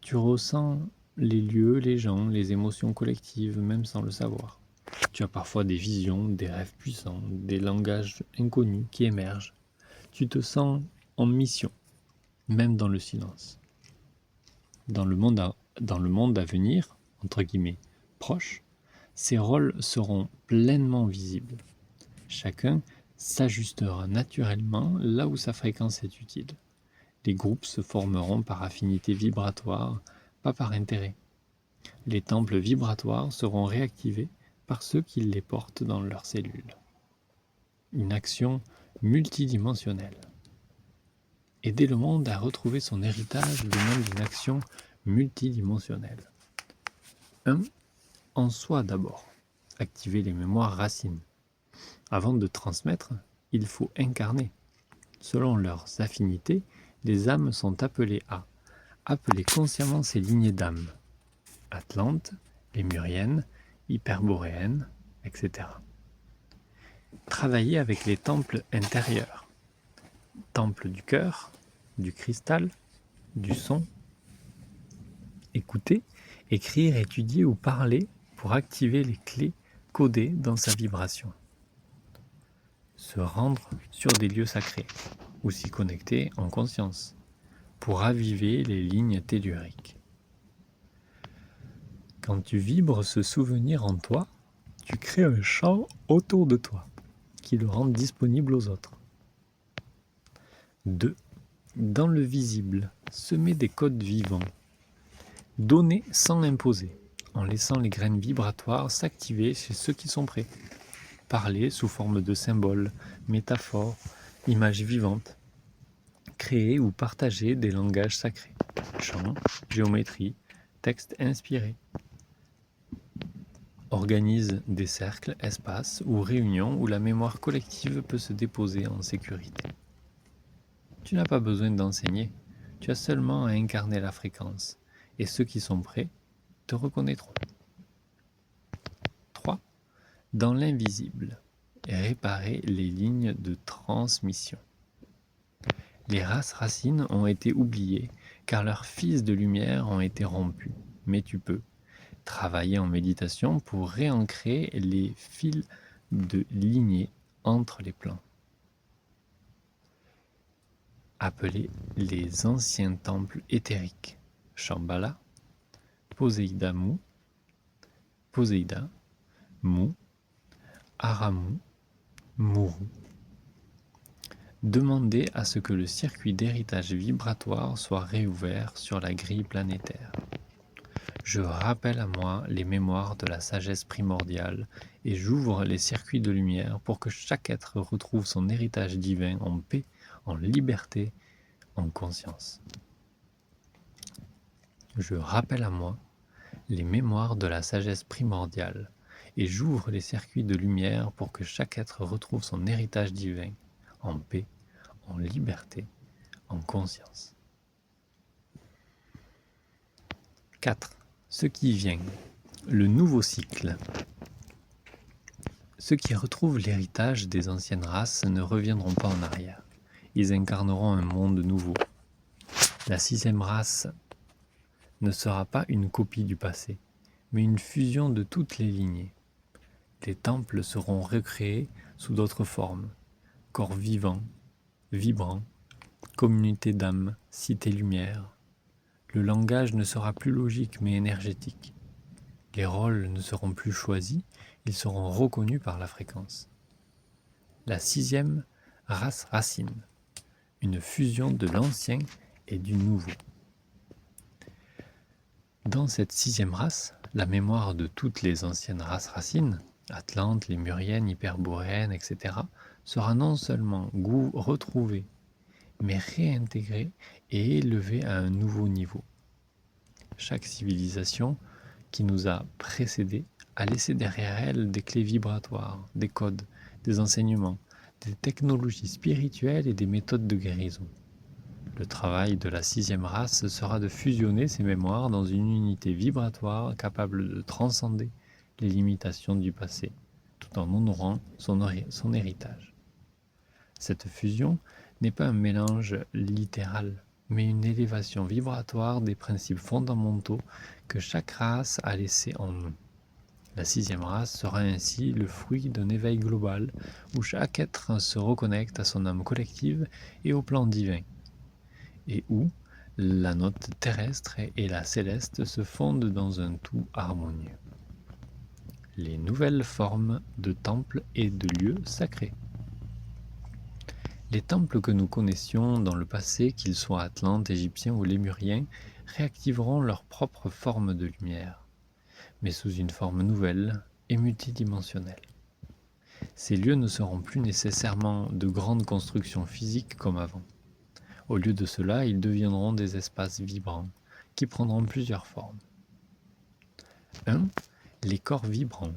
Tu ressens les lieux, les gens, les émotions collectives, même sans le savoir. Tu as parfois des visions, des rêves puissants, des langages inconnus qui émergent. Tu te sens en mission, même dans le silence. Dans le monde à venir, entre guillemets, proche, ces rôles seront pleinement visibles. Chacun s'ajustera naturellement là où sa fréquence est utile. Les groupes se formeront par affinité vibratoire, pas par intérêt. Les temples vibratoires seront réactivés par ceux qui les portent dans leurs cellules. Une action multidimensionnelle. Aider le monde à retrouver son héritage demande une action multidimensionnelle. 1. En soi d'abord. Activer les mémoires racines. Avant de transmettre, il faut incarner. Selon leurs affinités, les âmes sont appelées à appeler consciemment ces lignées d'âmes. Atlantes, lémuriennes, hyperboréennes, etc. Travailler avec les temples intérieurs. Temple du cœur, du cristal, du son. Écouter, écrire, étudier ou parler pour activer les clés codées dans sa vibration. Se rendre sur des lieux sacrés ou s'y connecter en conscience pour raviver les lignes telluriques. Quand tu vibres ce souvenir en toi, tu crées un champ autour de toi qui le rend disponible aux autres. 2. Dans le visible, semer des codes vivants. Donner sans imposer, en laissant les graines vibratoires s'activer chez ceux qui sont prêts. Parler sous forme de symboles, métaphores, images vivantes. Créer ou partager des langages sacrés, chants, géométrie, textes inspirés. Organise des cercles, espaces ou réunions où la mémoire collective peut se déposer en sécurité. Tu n'as pas besoin d'enseigner, tu as seulement à incarner la fréquence, et ceux qui sont prêts te reconnaîtront. 3. Dans l'invisible, réparer les lignes de transmission. Les races racines ont été oubliées, car leurs fils de lumière ont été rompus, mais tu peux travailler en méditation pour réancrer les fils de lignée entre les plans. Appelez les anciens temples éthériques Shambhala, Poséida, Mu, Aramu, Muru. Demandez à ce que le circuit d'héritage vibratoire soit réouvert sur la grille planétaire. Je rappelle à moi les mémoires de la sagesse primordiale et j'ouvre les circuits de lumière pour que chaque être retrouve son héritage divin en paix, en liberté, en conscience. Je rappelle à moi les mémoires de la sagesse primordiale et j'ouvre les circuits de lumière pour que chaque être retrouve son héritage divin en paix, en liberté, en conscience. 4. Ce qui vient. Le nouveau cycle. Ceux qui retrouvent l'héritage des anciennes races ne reviendront pas en arrière. Ils incarneront un monde nouveau. La 6e race ne sera pas une copie du passé, mais une fusion de toutes les lignées. Les temples seront recréés sous d'autres formes. Corps vivants, vibrants, communauté d'âme, cité-lumière. Le langage ne sera plus logique mais énergétique. Les rôles ne seront plus choisis, ils seront reconnus par la fréquence. La 6e race racine, une fusion de l'ancien et du nouveau. Dans cette 6e race, la mémoire de toutes les anciennes races racines, Atlantes, Lémuriennes, Hyperboréennes, etc., sera non seulement retrouvée, mais réintégrée et élevée à un nouveau niveau. Chaque civilisation qui nous a précédés a laissé derrière elle des clés vibratoires, des codes, des enseignements, des technologies spirituelles et des méthodes de guérison. Le travail de la 6e race sera de fusionner ces mémoires dans une unité vibratoire capable de transcender les limitations du passé, tout en honorant son héritage. Cette fusion n'est pas un mélange littéral, mais une élévation vibratoire des principes fondamentaux que chaque race a laissés en nous. La 6e race sera ainsi le fruit d'un éveil global où chaque être se reconnecte à son âme collective et au plan divin, et où la note terrestre et la céleste se fondent dans un tout harmonieux. Les nouvelles formes de temples et de lieux sacrés. Les temples que nous connaissions dans le passé, qu'ils soient atlantes, égyptiens ou lémuriens, réactiveront leur propre forme de lumière, mais sous une forme nouvelle et multidimensionnelle. Ces lieux ne seront plus nécessairement de grandes constructions physiques comme avant. Au lieu de cela, ils deviendront des espaces vibrants, qui prendront plusieurs formes. 1. Les corps vibrants.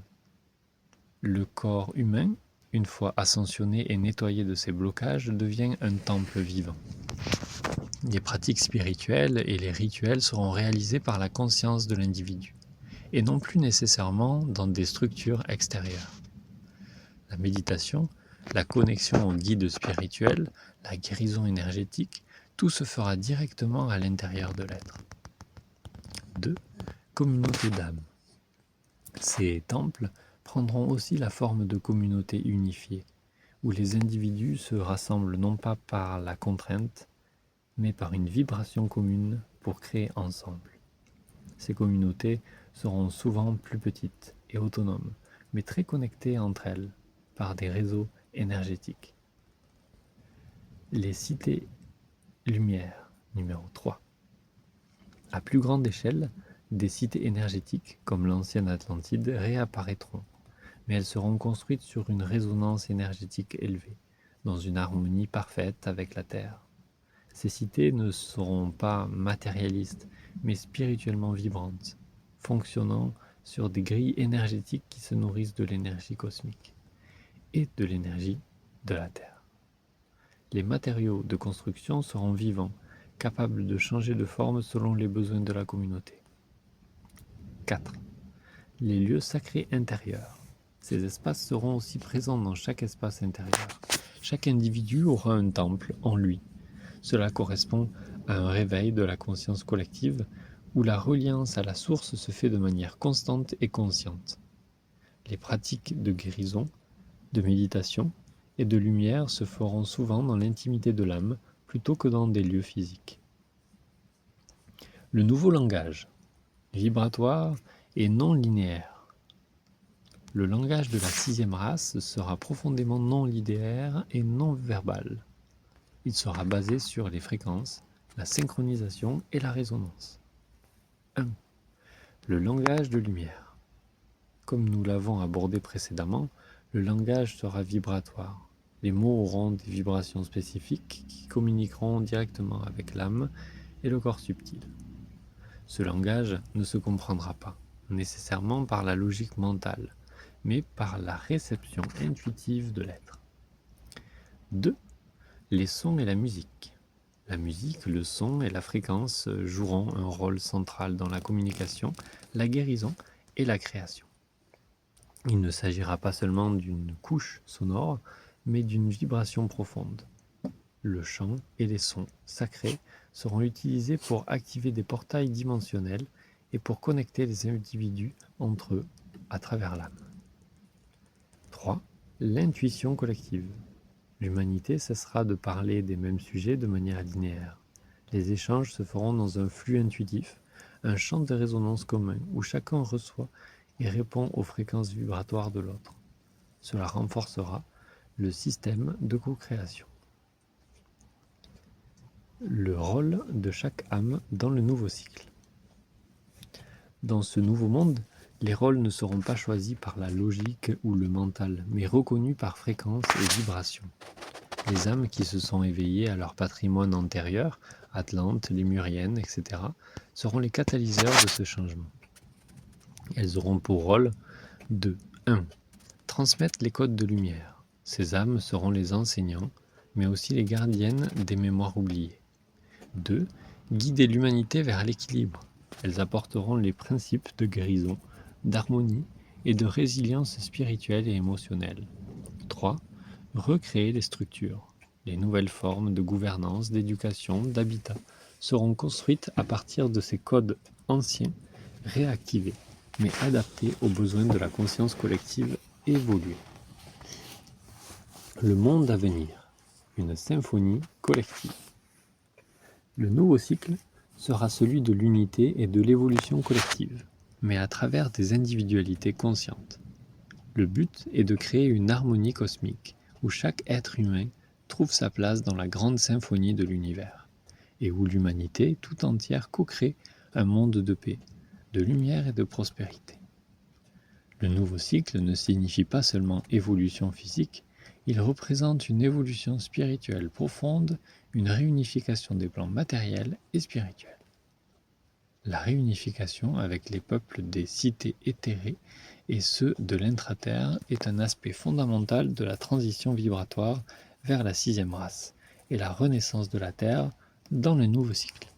Le corps humain, une fois ascensionné et nettoyé de ses blocages, devient un temple vivant. Les pratiques spirituelles et les rituels seront réalisés par la conscience de l'individu, et non plus nécessairement dans des structures extérieures. La méditation, la connexion au guide spirituel, la guérison énergétique, tout se fera directement à l'intérieur de l'être. 2. Communauté d'âme. Ces temples prendront aussi la forme de communautés unifiées, où les individus se rassemblent non pas par la contrainte, mais par une vibration commune pour créer ensemble. Ces communautés seront souvent plus petites et autonomes, mais très connectées entre elles par des réseaux énergétiques. Les cités lumière, numéro 3. À plus grande échelle, des cités énergétiques, comme l'ancienne Atlantide, réapparaîtront, mais elles seront construites sur une résonance énergétique élevée, dans une harmonie parfaite avec la Terre. Ces cités ne seront pas matérialistes, mais spirituellement vibrantes, fonctionnant sur des grilles énergétiques qui se nourrissent de l'énergie cosmique et de l'énergie de la Terre. Les matériaux de construction seront vivants, capables de changer de forme selon les besoins de la communauté. 4. Les lieux sacrés intérieurs. Ces espaces seront aussi présents dans chaque espace intérieur. Chaque individu aura un temple en lui. Cela correspond à un réveil de la conscience collective où la reliance à la source se fait de manière constante et consciente. Les pratiques de guérison, de méditation et de lumière se feront souvent dans l'intimité de l'âme plutôt que dans des lieux physiques. Le nouveau langage, vibratoire et non linéaire. Le langage de la 6e race sera profondément non linéaire et non verbal. Il sera basé sur les fréquences, la synchronisation et la résonance. 1. Le langage de lumière. Comme nous l'avons abordé précédemment, le langage sera vibratoire. Les mots auront des vibrations spécifiques qui communiqueront directement avec l'âme et le corps subtil. Ce langage ne se comprendra pas nécessairement par la logique mentale, mais par la réception intuitive de l'être. 2. Les sons et la musique. La musique, le son et la fréquence joueront un rôle central dans la communication, la guérison et la création. Il ne s'agira pas seulement d'une couche sonore, mais d'une vibration profonde. Le chant et les sons sacrés seront utilisés pour activer des portails dimensionnels et pour connecter les individus entre eux à travers l'âme. 3. L'intuition collective. L'humanité cessera de parler des mêmes sujets de manière linéaire. Les échanges se feront dans un flux intuitif, un champ de résonance commun où chacun reçoit et répond aux fréquences vibratoires de l'autre. Cela renforcera le système de co-création. Le rôle de chaque âme dans le nouveau cycle. Dans ce nouveau monde, les rôles ne seront pas choisis par la logique ou le mental, mais reconnus par fréquence et vibration. Les âmes qui se sont éveillées à leur patrimoine antérieur, Atlante, Lémurienne, etc., seront les catalyseurs de ce changement. Elles auront pour rôle de 1. Transmettre les codes de lumière. Ces âmes seront les enseignants, mais aussi les gardiennes des mémoires oubliées. 2. Guider l'humanité vers l'équilibre. Elles apporteront les principes de guérison, d'harmonie et de résilience spirituelle et émotionnelle. 3. Recréer les structures. Les nouvelles formes de gouvernance, d'éducation, d'habitat seront construites à partir de ces codes anciens, réactivés, mais adaptés aux besoins de la conscience collective évoluée. Le monde à venir. Une symphonie collective. Le nouveau cycle sera celui de l'unité et de l'évolution collective, mais à travers des individualités conscientes. Le but est de créer une harmonie cosmique où chaque être humain trouve sa place dans la grande symphonie de l'univers, et où l'humanité tout entière co-crée un monde de paix, de lumière et de prospérité. Le nouveau cycle ne signifie pas seulement évolution physique, il représente une évolution spirituelle profonde, une réunification des plans matériels et spirituels. La réunification avec les peuples des cités éthérées et ceux de l'intra-terre est un aspect fondamental de la transition vibratoire vers la 6e race et la renaissance de la Terre dans le nouveau cycle.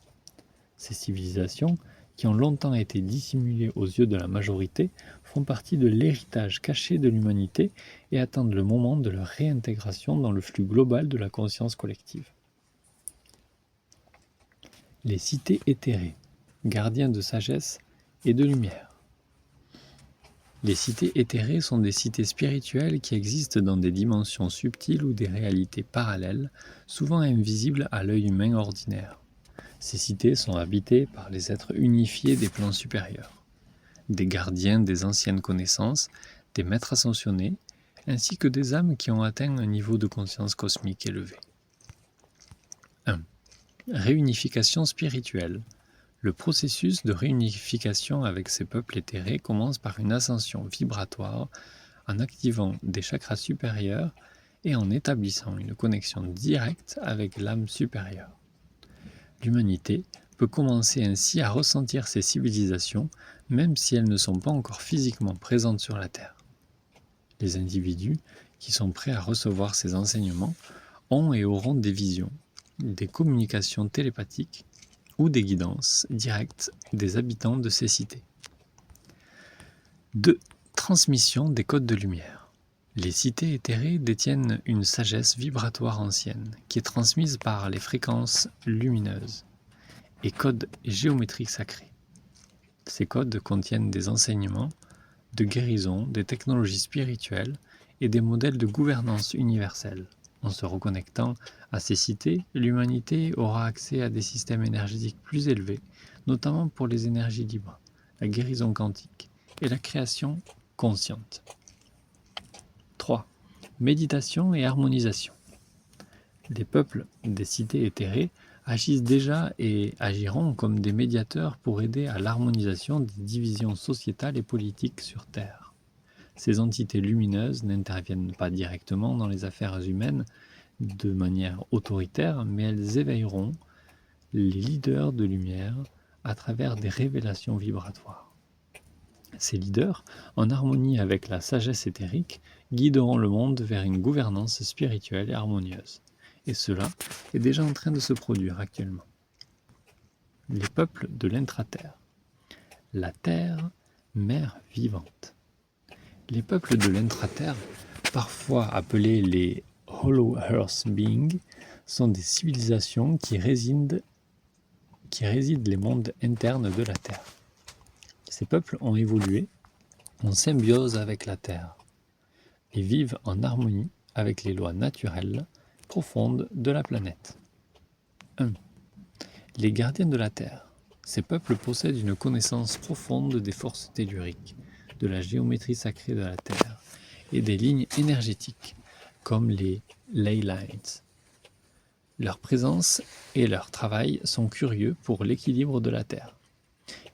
Ces civilisations, qui ont longtemps été dissimulées aux yeux de la majorité, font partie de l'héritage caché de l'humanité et attendent le moment de leur réintégration dans le flux global de la conscience collective. Les cités éthérées, gardiens de sagesse et de lumière. Les cités éthérées sont des cités spirituelles qui existent dans des dimensions subtiles ou des réalités parallèles, souvent invisibles à l'œil humain ordinaire. Ces cités sont habitées par les êtres unifiés des plans supérieurs, des gardiens des anciennes connaissances, des maîtres ascensionnés, ainsi que des âmes qui ont atteint un niveau de conscience cosmique élevé. 1. Réunification spirituelle. Le processus de réunification avec ces peuples éthérés commence par une ascension vibratoire en activant des chakras supérieurs et en établissant une connexion directe avec l'âme supérieure. L'humanité peut commencer ainsi à ressentir ces civilisations, même si elles ne sont pas encore physiquement présentes sur la Terre. Les individus qui sont prêts à recevoir ces enseignements ont et auront des visions, des communications télépathiques ou des guidances directes des habitants de ces cités. 2. Transmission des codes de lumière. Les cités éthérées détiennent une sagesse vibratoire ancienne qui est transmise par les fréquences lumineuses et codes géométriques sacrés. Ces codes contiennent des enseignements de guérison, des technologies spirituelles et des modèles de gouvernance universelle. En se reconnectant à ces cités, l'humanité aura accès à des systèmes énergétiques plus élevés, notamment pour les énergies libres, la guérison quantique et la création consciente. 3. Méditation et harmonisation. Les peuples des cités éthérées agissent déjà et agiront comme des médiateurs pour aider à l'harmonisation des divisions sociétales et politiques sur Terre. Ces entités lumineuses n'interviennent pas directement dans les affaires humaines de manière autoritaire, mais elles éveilleront les leaders de lumière à travers des révélations vibratoires. Ces leaders, en harmonie avec la sagesse éthérique, guideront le monde vers une gouvernance spirituelle et harmonieuse. Et cela est déjà en train de se produire actuellement. Les peuples de l'intra-terre. La Terre, mère vivante. Les peuples de l'intra-terre, parfois appelés les Hollow Earth Beings, sont des civilisations qui résident les mondes internes de la Terre. Ces peuples ont évolué en symbiose avec la Terre et vivent en harmonie avec les lois naturelles profondes de la planète. 1. Les gardiens de la Terre. Ces peuples possèdent une connaissance profonde des forces telluriques, de la géométrie sacrée de la Terre et des lignes énergétiques, comme les ley lines. Leur présence et leur travail sont curieux pour l'équilibre de la Terre.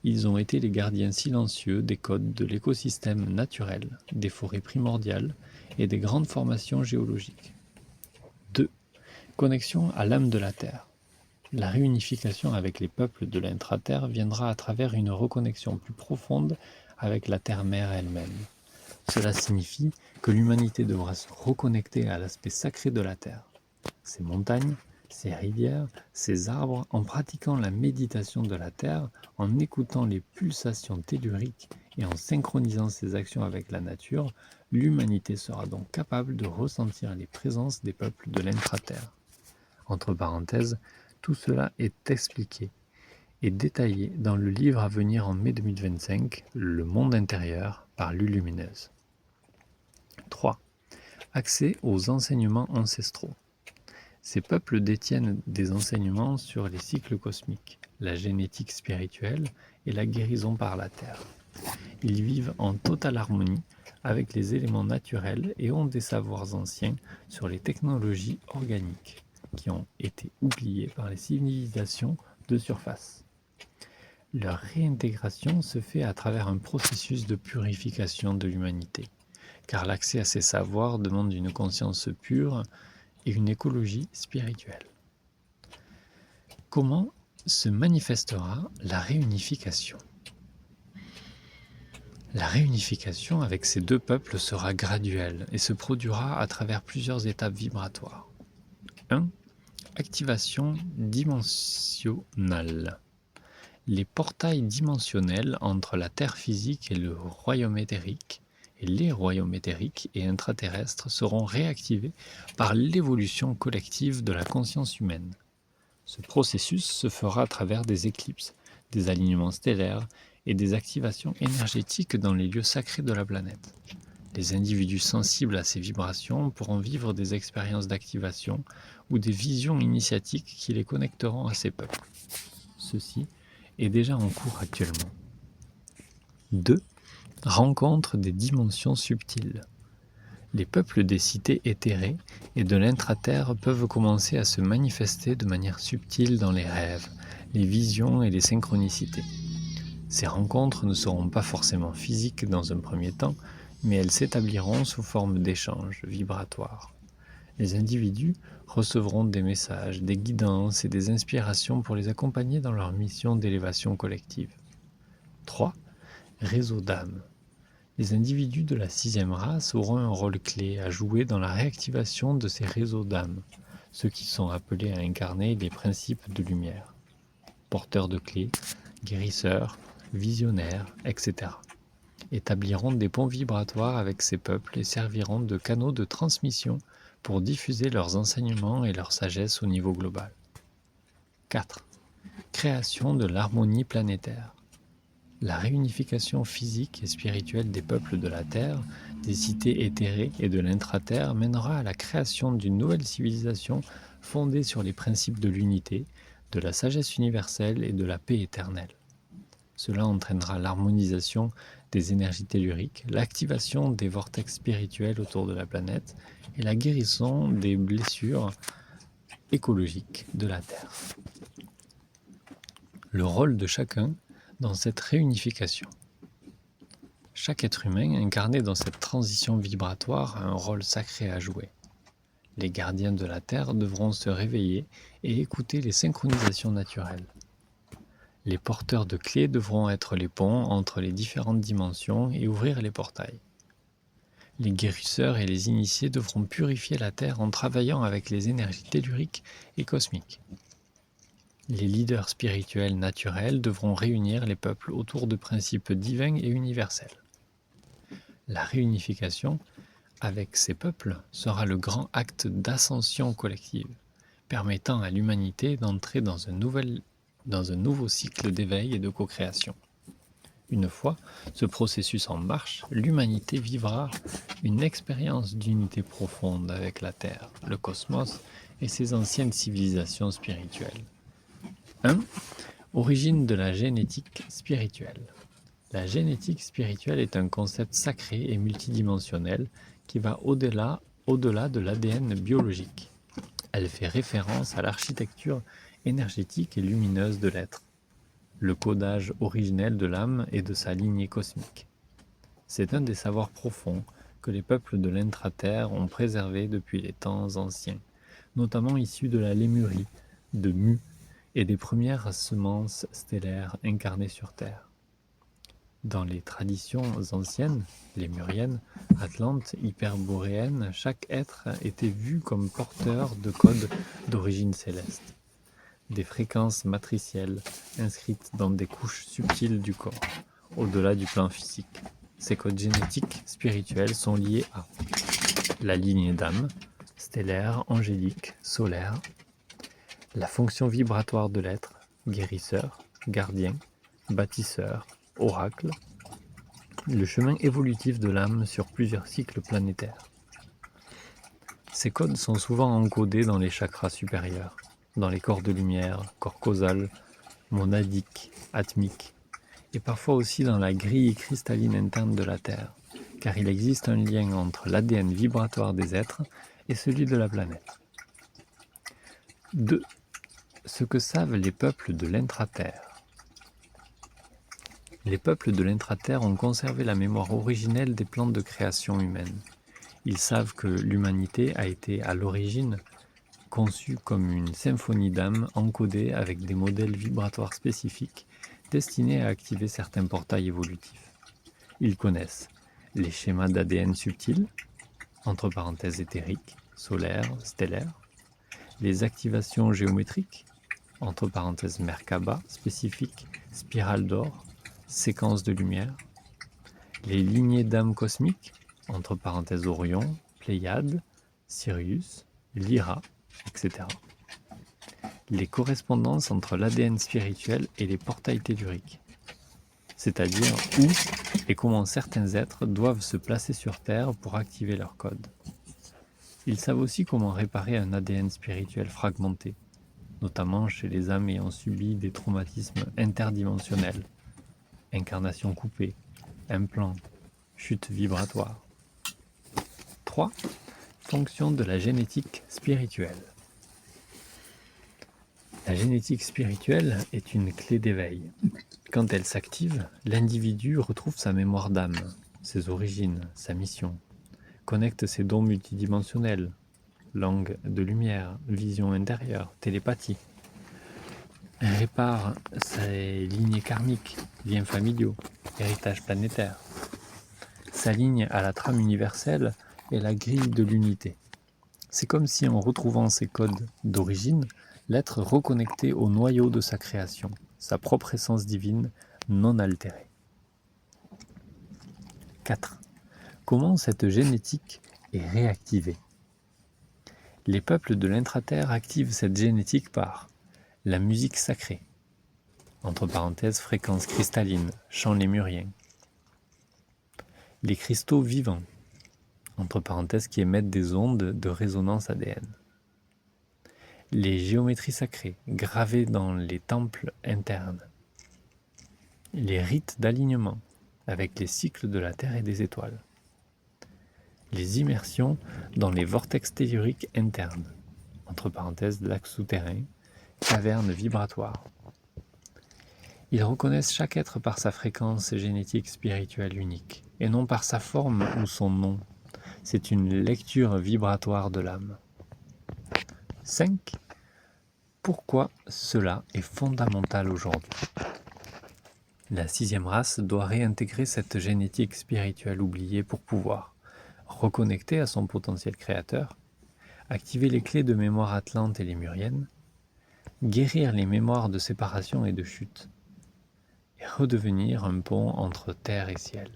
Ils ont été les gardiens silencieux des codes de l'écosystème naturel, des forêts primordiales et des grandes formations géologiques. 2. Connexion à l'âme de la Terre. La réunification avec les peuples de l'intra-terre viendra à travers une reconnexion plus profonde avec la Terre-Mère elle-même. Cela signifie que l'humanité devra se reconnecter à l'aspect sacré de la Terre, ses montagnes, ses rivières, ses arbres, en pratiquant la méditation de la Terre, en écoutant les pulsations telluriques et en synchronisant ses actions avec la nature, l'humanité sera donc capable de ressentir les présences des peuples de l'intra-terre. Entre parenthèses, tout cela est expliqué et détaillé dans le livre à venir en mai 2025, Le monde intérieur, par Lulumineuse. 3. Accès aux enseignements ancestraux. Ces peuples détiennent des enseignements sur les cycles cosmiques, la génétique spirituelle et la guérison par la Terre. Ils vivent en totale harmonie avec les éléments naturels et ont des savoirs anciens sur les technologies organiques qui ont été oubliées par les civilisations de surface. Leur réintégration se fait à travers un processus de purification de l'humanité, car l'accès à ces savoirs demande une conscience pure et une écologie spirituelle. Comment se manifestera la réunification ? La réunification avec ces deux peuples sera graduelle et se produira à travers plusieurs étapes vibratoires. 1. Activation dimensionnelle. Les portails dimensionnels entre la Terre physique et le royaume éthérique et les royaumes éthériques et intraterrestres seront réactivés par l'évolution collective de la conscience humaine. Ce processus se fera à travers des éclipses, des alignements stellaires et des activations énergétiques dans les lieux sacrés de la planète. Les individus sensibles à ces vibrations pourront vivre des expériences d'activation ou des visions initiatiques qui les connecteront à ces peuples. Ceci est déjà en cours actuellement. 2. Rencontre des dimensions subtiles. Les peuples des cités éthérées et de l'intra-terre peuvent commencer à se manifester de manière subtile dans les rêves, les visions et les synchronicités. Ces rencontres ne seront pas forcément physiques dans un premier temps, mais elles s'établiront sous forme d'échanges vibratoires. Les individus recevront des messages, des guidances et des inspirations pour les accompagner dans leur mission d'élévation collective. 3. Réseau d'âmes. Les individus de la 6e race auront un rôle clé à jouer dans la réactivation de ces réseaux d'âmes, ceux qui sont appelés à incarner les principes de lumière. Porteurs de clés, guérisseurs, visionnaires, etc. établiront des ponts vibratoires avec ces peuples et serviront de canaux de transmission pour diffuser leurs enseignements et leur sagesse au niveau global. 4. Création de l'harmonie planétaire. La réunification physique et spirituelle des peuples de la Terre, des cités éthérées et de l'intra-terre mènera à la création d'une nouvelle civilisation fondée sur les principes de l'unité, de la sagesse universelle et de la paix éternelle. Cela entraînera l'harmonisation des énergies telluriques, l'activation des vortex spirituels autour de la planète et la guérison des blessures écologiques de la Terre. Le rôle de chacun dans cette réunification. Chaque être humain incarné dans cette transition vibratoire a un rôle sacré à jouer. Les gardiens de la Terre devront se réveiller et écouter les synchronisations naturelles. Les porteurs de clés devront être les ponts entre les différentes dimensions et ouvrir les portails. Les guérisseurs et les initiés devront purifier la Terre en travaillant avec les énergies telluriques et cosmiques. Les leaders spirituels naturels devront réunir les peuples autour de principes divins et universels. La réunification avec ces peuples sera le grand acte d'ascension collective, permettant à l'humanité d'entrer dans un nouveau cycle d'éveil et de co-création. Une fois ce processus en marche, l'humanité vivra une expérience d'unité profonde avec la Terre, le cosmos et ses anciennes civilisations spirituelles. 1. Origine de la génétique spirituelle. La génétique spirituelle est un concept sacré et multidimensionnel qui va au-delà de l'ADN biologique. Elle fait référence à l'architecture énergétique et lumineuse de l'être, le codage originel de l'âme et de sa lignée cosmique. C'est un des savoirs profonds que les peuples de l'intra-terre ont préservé depuis les temps anciens, notamment issus de la Lémurie, de Mu et des premières semences stellaires incarnées sur Terre. Dans les traditions anciennes, lémuriennes, atlantes, hyperboréennes, chaque être était vu comme porteur de codes d'origine céleste, des fréquences matricielles inscrites dans des couches subtiles du corps, au-delà du plan physique. Ces codes génétiques spirituels sont liés à la lignée d'âme, stellaire, angélique, solaire, la fonction vibratoire de l'être, guérisseur, gardien, bâtisseur, oracle, le chemin évolutif de l'âme sur plusieurs cycles planétaires. Ces codes sont souvent encodés dans les chakras supérieurs, dans les corps de lumière, corps causal, monadique, atmique, et parfois aussi dans la grille cristalline interne de la Terre, car il existe un lien entre l'ADN vibratoire des êtres et celui de la planète. 2. Ce que savent les peuples de l'intra-terre. Les peuples de l'intra-terre ont conservé la mémoire originelle des plans de création humaine. Ils savent que l'humanité a été à l'origine conçue comme une symphonie d'âmes encodée avec des modèles vibratoires spécifiques destinés à activer certains portails évolutifs. Ils connaissent les schémas d'ADN subtils, entre parenthèses éthériques, solaires, stellaires, les activations géométriques, entre parenthèses Merkaba, spécifiques, spirale d'or, séquences de lumière, les lignées d'âmes cosmiques, entre parenthèses Orion, Pléiade, Sirius, Lyra, etc. Les correspondances entre l'ADN spirituel et les portails telluriques, c'est-à-dire où et comment certains êtres doivent se placer sur Terre pour activer leur code. Ils savent aussi comment réparer un ADN spirituel fragmenté, notamment chez les âmes ayant subi des traumatismes interdimensionnels, incarnation coupée, implant, chute vibratoire. 3. Fonction de la génétique spirituelle. La génétique spirituelle est une clé d'éveil. Quand elle s'active, l'individu retrouve sa mémoire d'âme, ses origines, sa mission, connecte ses dons multidimensionnels, langue de lumière, vision intérieure, télépathie, répare ses lignées karmiques, liens familiaux, héritage planétaire, s'aligne à la trame universelle et la grille de l'unité. C'est comme si en retrouvant ses codes d'origine, l'être reconnecté au noyau de sa création, sa propre essence divine non altérée. 4. Comment cette génétique est réactivée? Les peuples de l'intra-terre activent cette génétique par la musique sacrée, entre parenthèses fréquence cristalline, chant lémurien, les cristaux vivants, entre parenthèses qui émettent des ondes de résonance ADN, les géométries sacrées gravées dans les temples internes, les rites d'alignement avec les cycles de la Terre et des étoiles, les immersions dans les vortex telluriques internes, entre parenthèses lacs souterrains, cavernes vibratoires, Ils reconnaissent chaque être par sa fréquence génétique spirituelle unique, et non par sa forme ou son nom. C'est une lecture vibratoire de l'âme. 5. Pourquoi cela est fondamental aujourd'hui? La 6e race doit réintégrer cette génétique spirituelle oubliée pour pouvoir reconnecter à son potentiel créateur, activer les clés de mémoire atlante et lémurienne, guérir les mémoires de séparation et de chute, et redevenir un pont entre terre et ciel.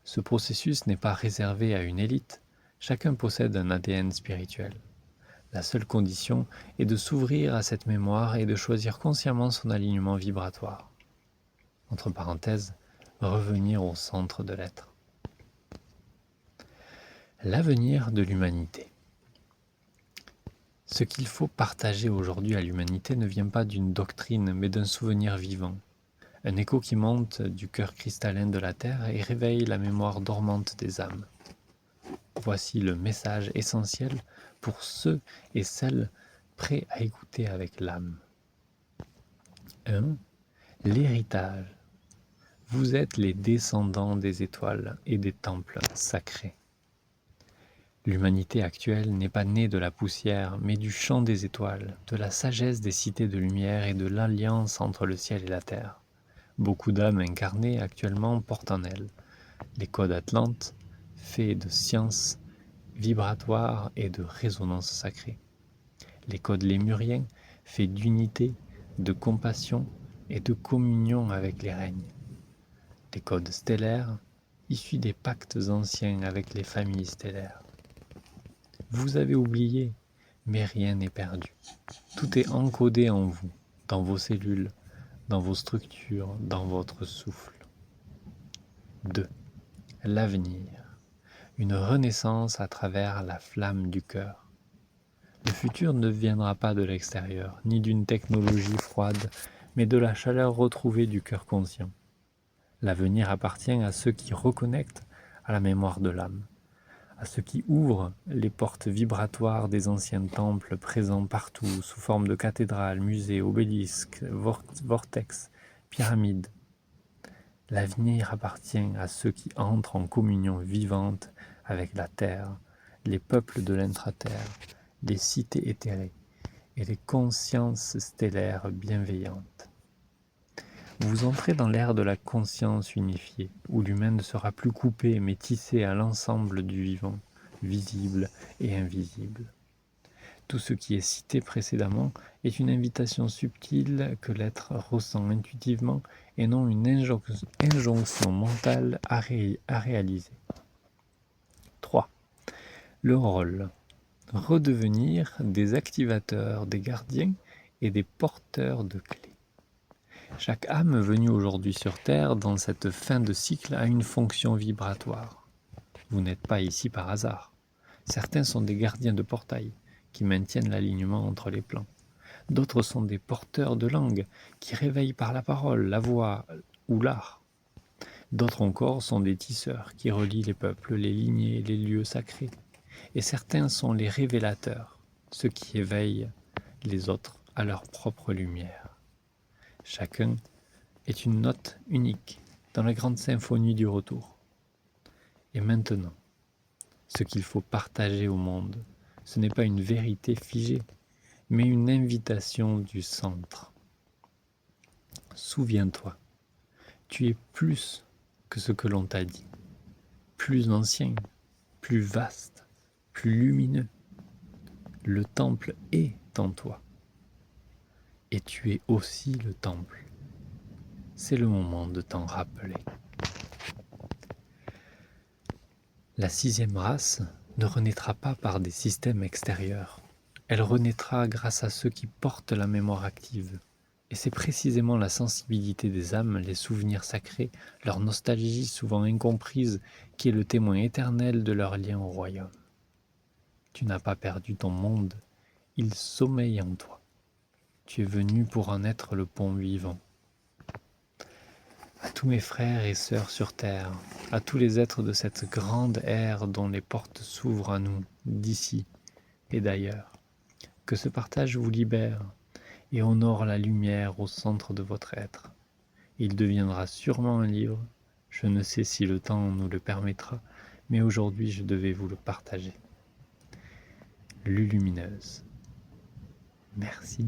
Ce processus n'est pas réservé à une élite, chacun possède un ADN spirituel. La seule condition est de s'ouvrir à cette mémoire et de choisir consciemment son alignement vibratoire. Entre parenthèses, revenir au centre de l'être. L'avenir de l'humanité. Ce qu'il faut partager aujourd'hui à l'humanité ne vient pas d'une doctrine, mais d'un souvenir vivant. Un écho qui monte du cœur cristallin de la Terre et réveille la mémoire dormante des âmes. Voici le message essentiel pour ceux et celles prêts à écouter avec l'âme. 1. L'héritage. Vous êtes les descendants des étoiles et des temples sacrés. L'humanité actuelle n'est pas née de la poussière, mais du chant des étoiles, de la sagesse des cités de lumière et de l'alliance entre le ciel et la terre. Beaucoup d'âmes incarnées actuellement portent en elles les codes atlantes, faits de science vibratoire et de résonance sacrée. Les codes lémuriens, faits d'unité, de compassion et de communion avec les règnes. Les codes stellaires, issus des pactes anciens avec les familles stellaires. Vous avez oublié, mais rien n'est perdu. Tout est encodé en vous, dans vos cellules, dans vos structures, dans votre souffle. 2. L'avenir. Une renaissance à travers la flamme du cœur. Le futur ne viendra pas de l'extérieur, ni d'une technologie froide, mais de la chaleur retrouvée du cœur conscient. L'avenir appartient à ceux qui reconnectent à la mémoire de l'âme, à ceux qui ouvrent les portes vibratoires des anciens temples présents partout sous forme de cathédrales, musées, obélisques, vortex, pyramides. L'avenir appartient à ceux qui entrent en communion vivante avec la terre, les peuples de l'intra-terre, les cités éthérées et les consciences stellaires bienveillantes. Vous entrez dans l'ère de la conscience unifiée, où l'humain ne sera plus coupé mais tissé à l'ensemble du vivant, visible et invisible. Tout ce qui est cité précédemment est une invitation subtile que l'être ressent intuitivement et non une injonction mentale à réaliser. 3. Le rôle. Redevenir des activateurs, des gardiens et des porteurs de clés. Chaque âme venue aujourd'hui sur Terre dans cette fin de cycle a une fonction vibratoire. Vous n'êtes pas ici par hasard. Certains sont des gardiens de portail qui maintiennent l'alignement entre les plans. D'autres sont des porteurs de langue qui réveillent par la parole, la voix ou l'art. D'autres encore sont des tisseurs qui relient les peuples, les lignées, les lieux sacrés. Et certains sont les révélateurs, ceux qui éveillent les autres à leur propre lumière. Chacun est une note unique dans la grande symphonie du retour. Et maintenant, ce qu'il faut partager au monde, ce n'est pas une vérité figée, mais une invitation du centre. Souviens-toi, tu es plus que ce que l'on t'a dit, plus ancien, plus vaste, plus lumineux. Le temple est en toi. Et tu es aussi le temple. C'est le moment de t'en rappeler. La 6e race ne renaîtra pas par des systèmes extérieurs. Elle renaîtra grâce à ceux qui portent la mémoire active. Et c'est précisément la sensibilité des âmes, les souvenirs sacrés, leur nostalgie souvent incomprise, qui est le témoin éternel de leur lien au royaume. Tu n'as pas perdu ton monde, il sommeille en toi. Tu es venu pour en être le pont vivant. À tous mes frères et sœurs sur terre, à tous les êtres de cette grande ère dont les portes s'ouvrent à nous, d'ici et d'ailleurs, que ce partage vous libère et honore la lumière au centre de votre être. Il deviendra sûrement un livre, je ne sais si le temps nous le permettra, mais aujourd'hui je devais vous le partager. Lulumineuse. Merci.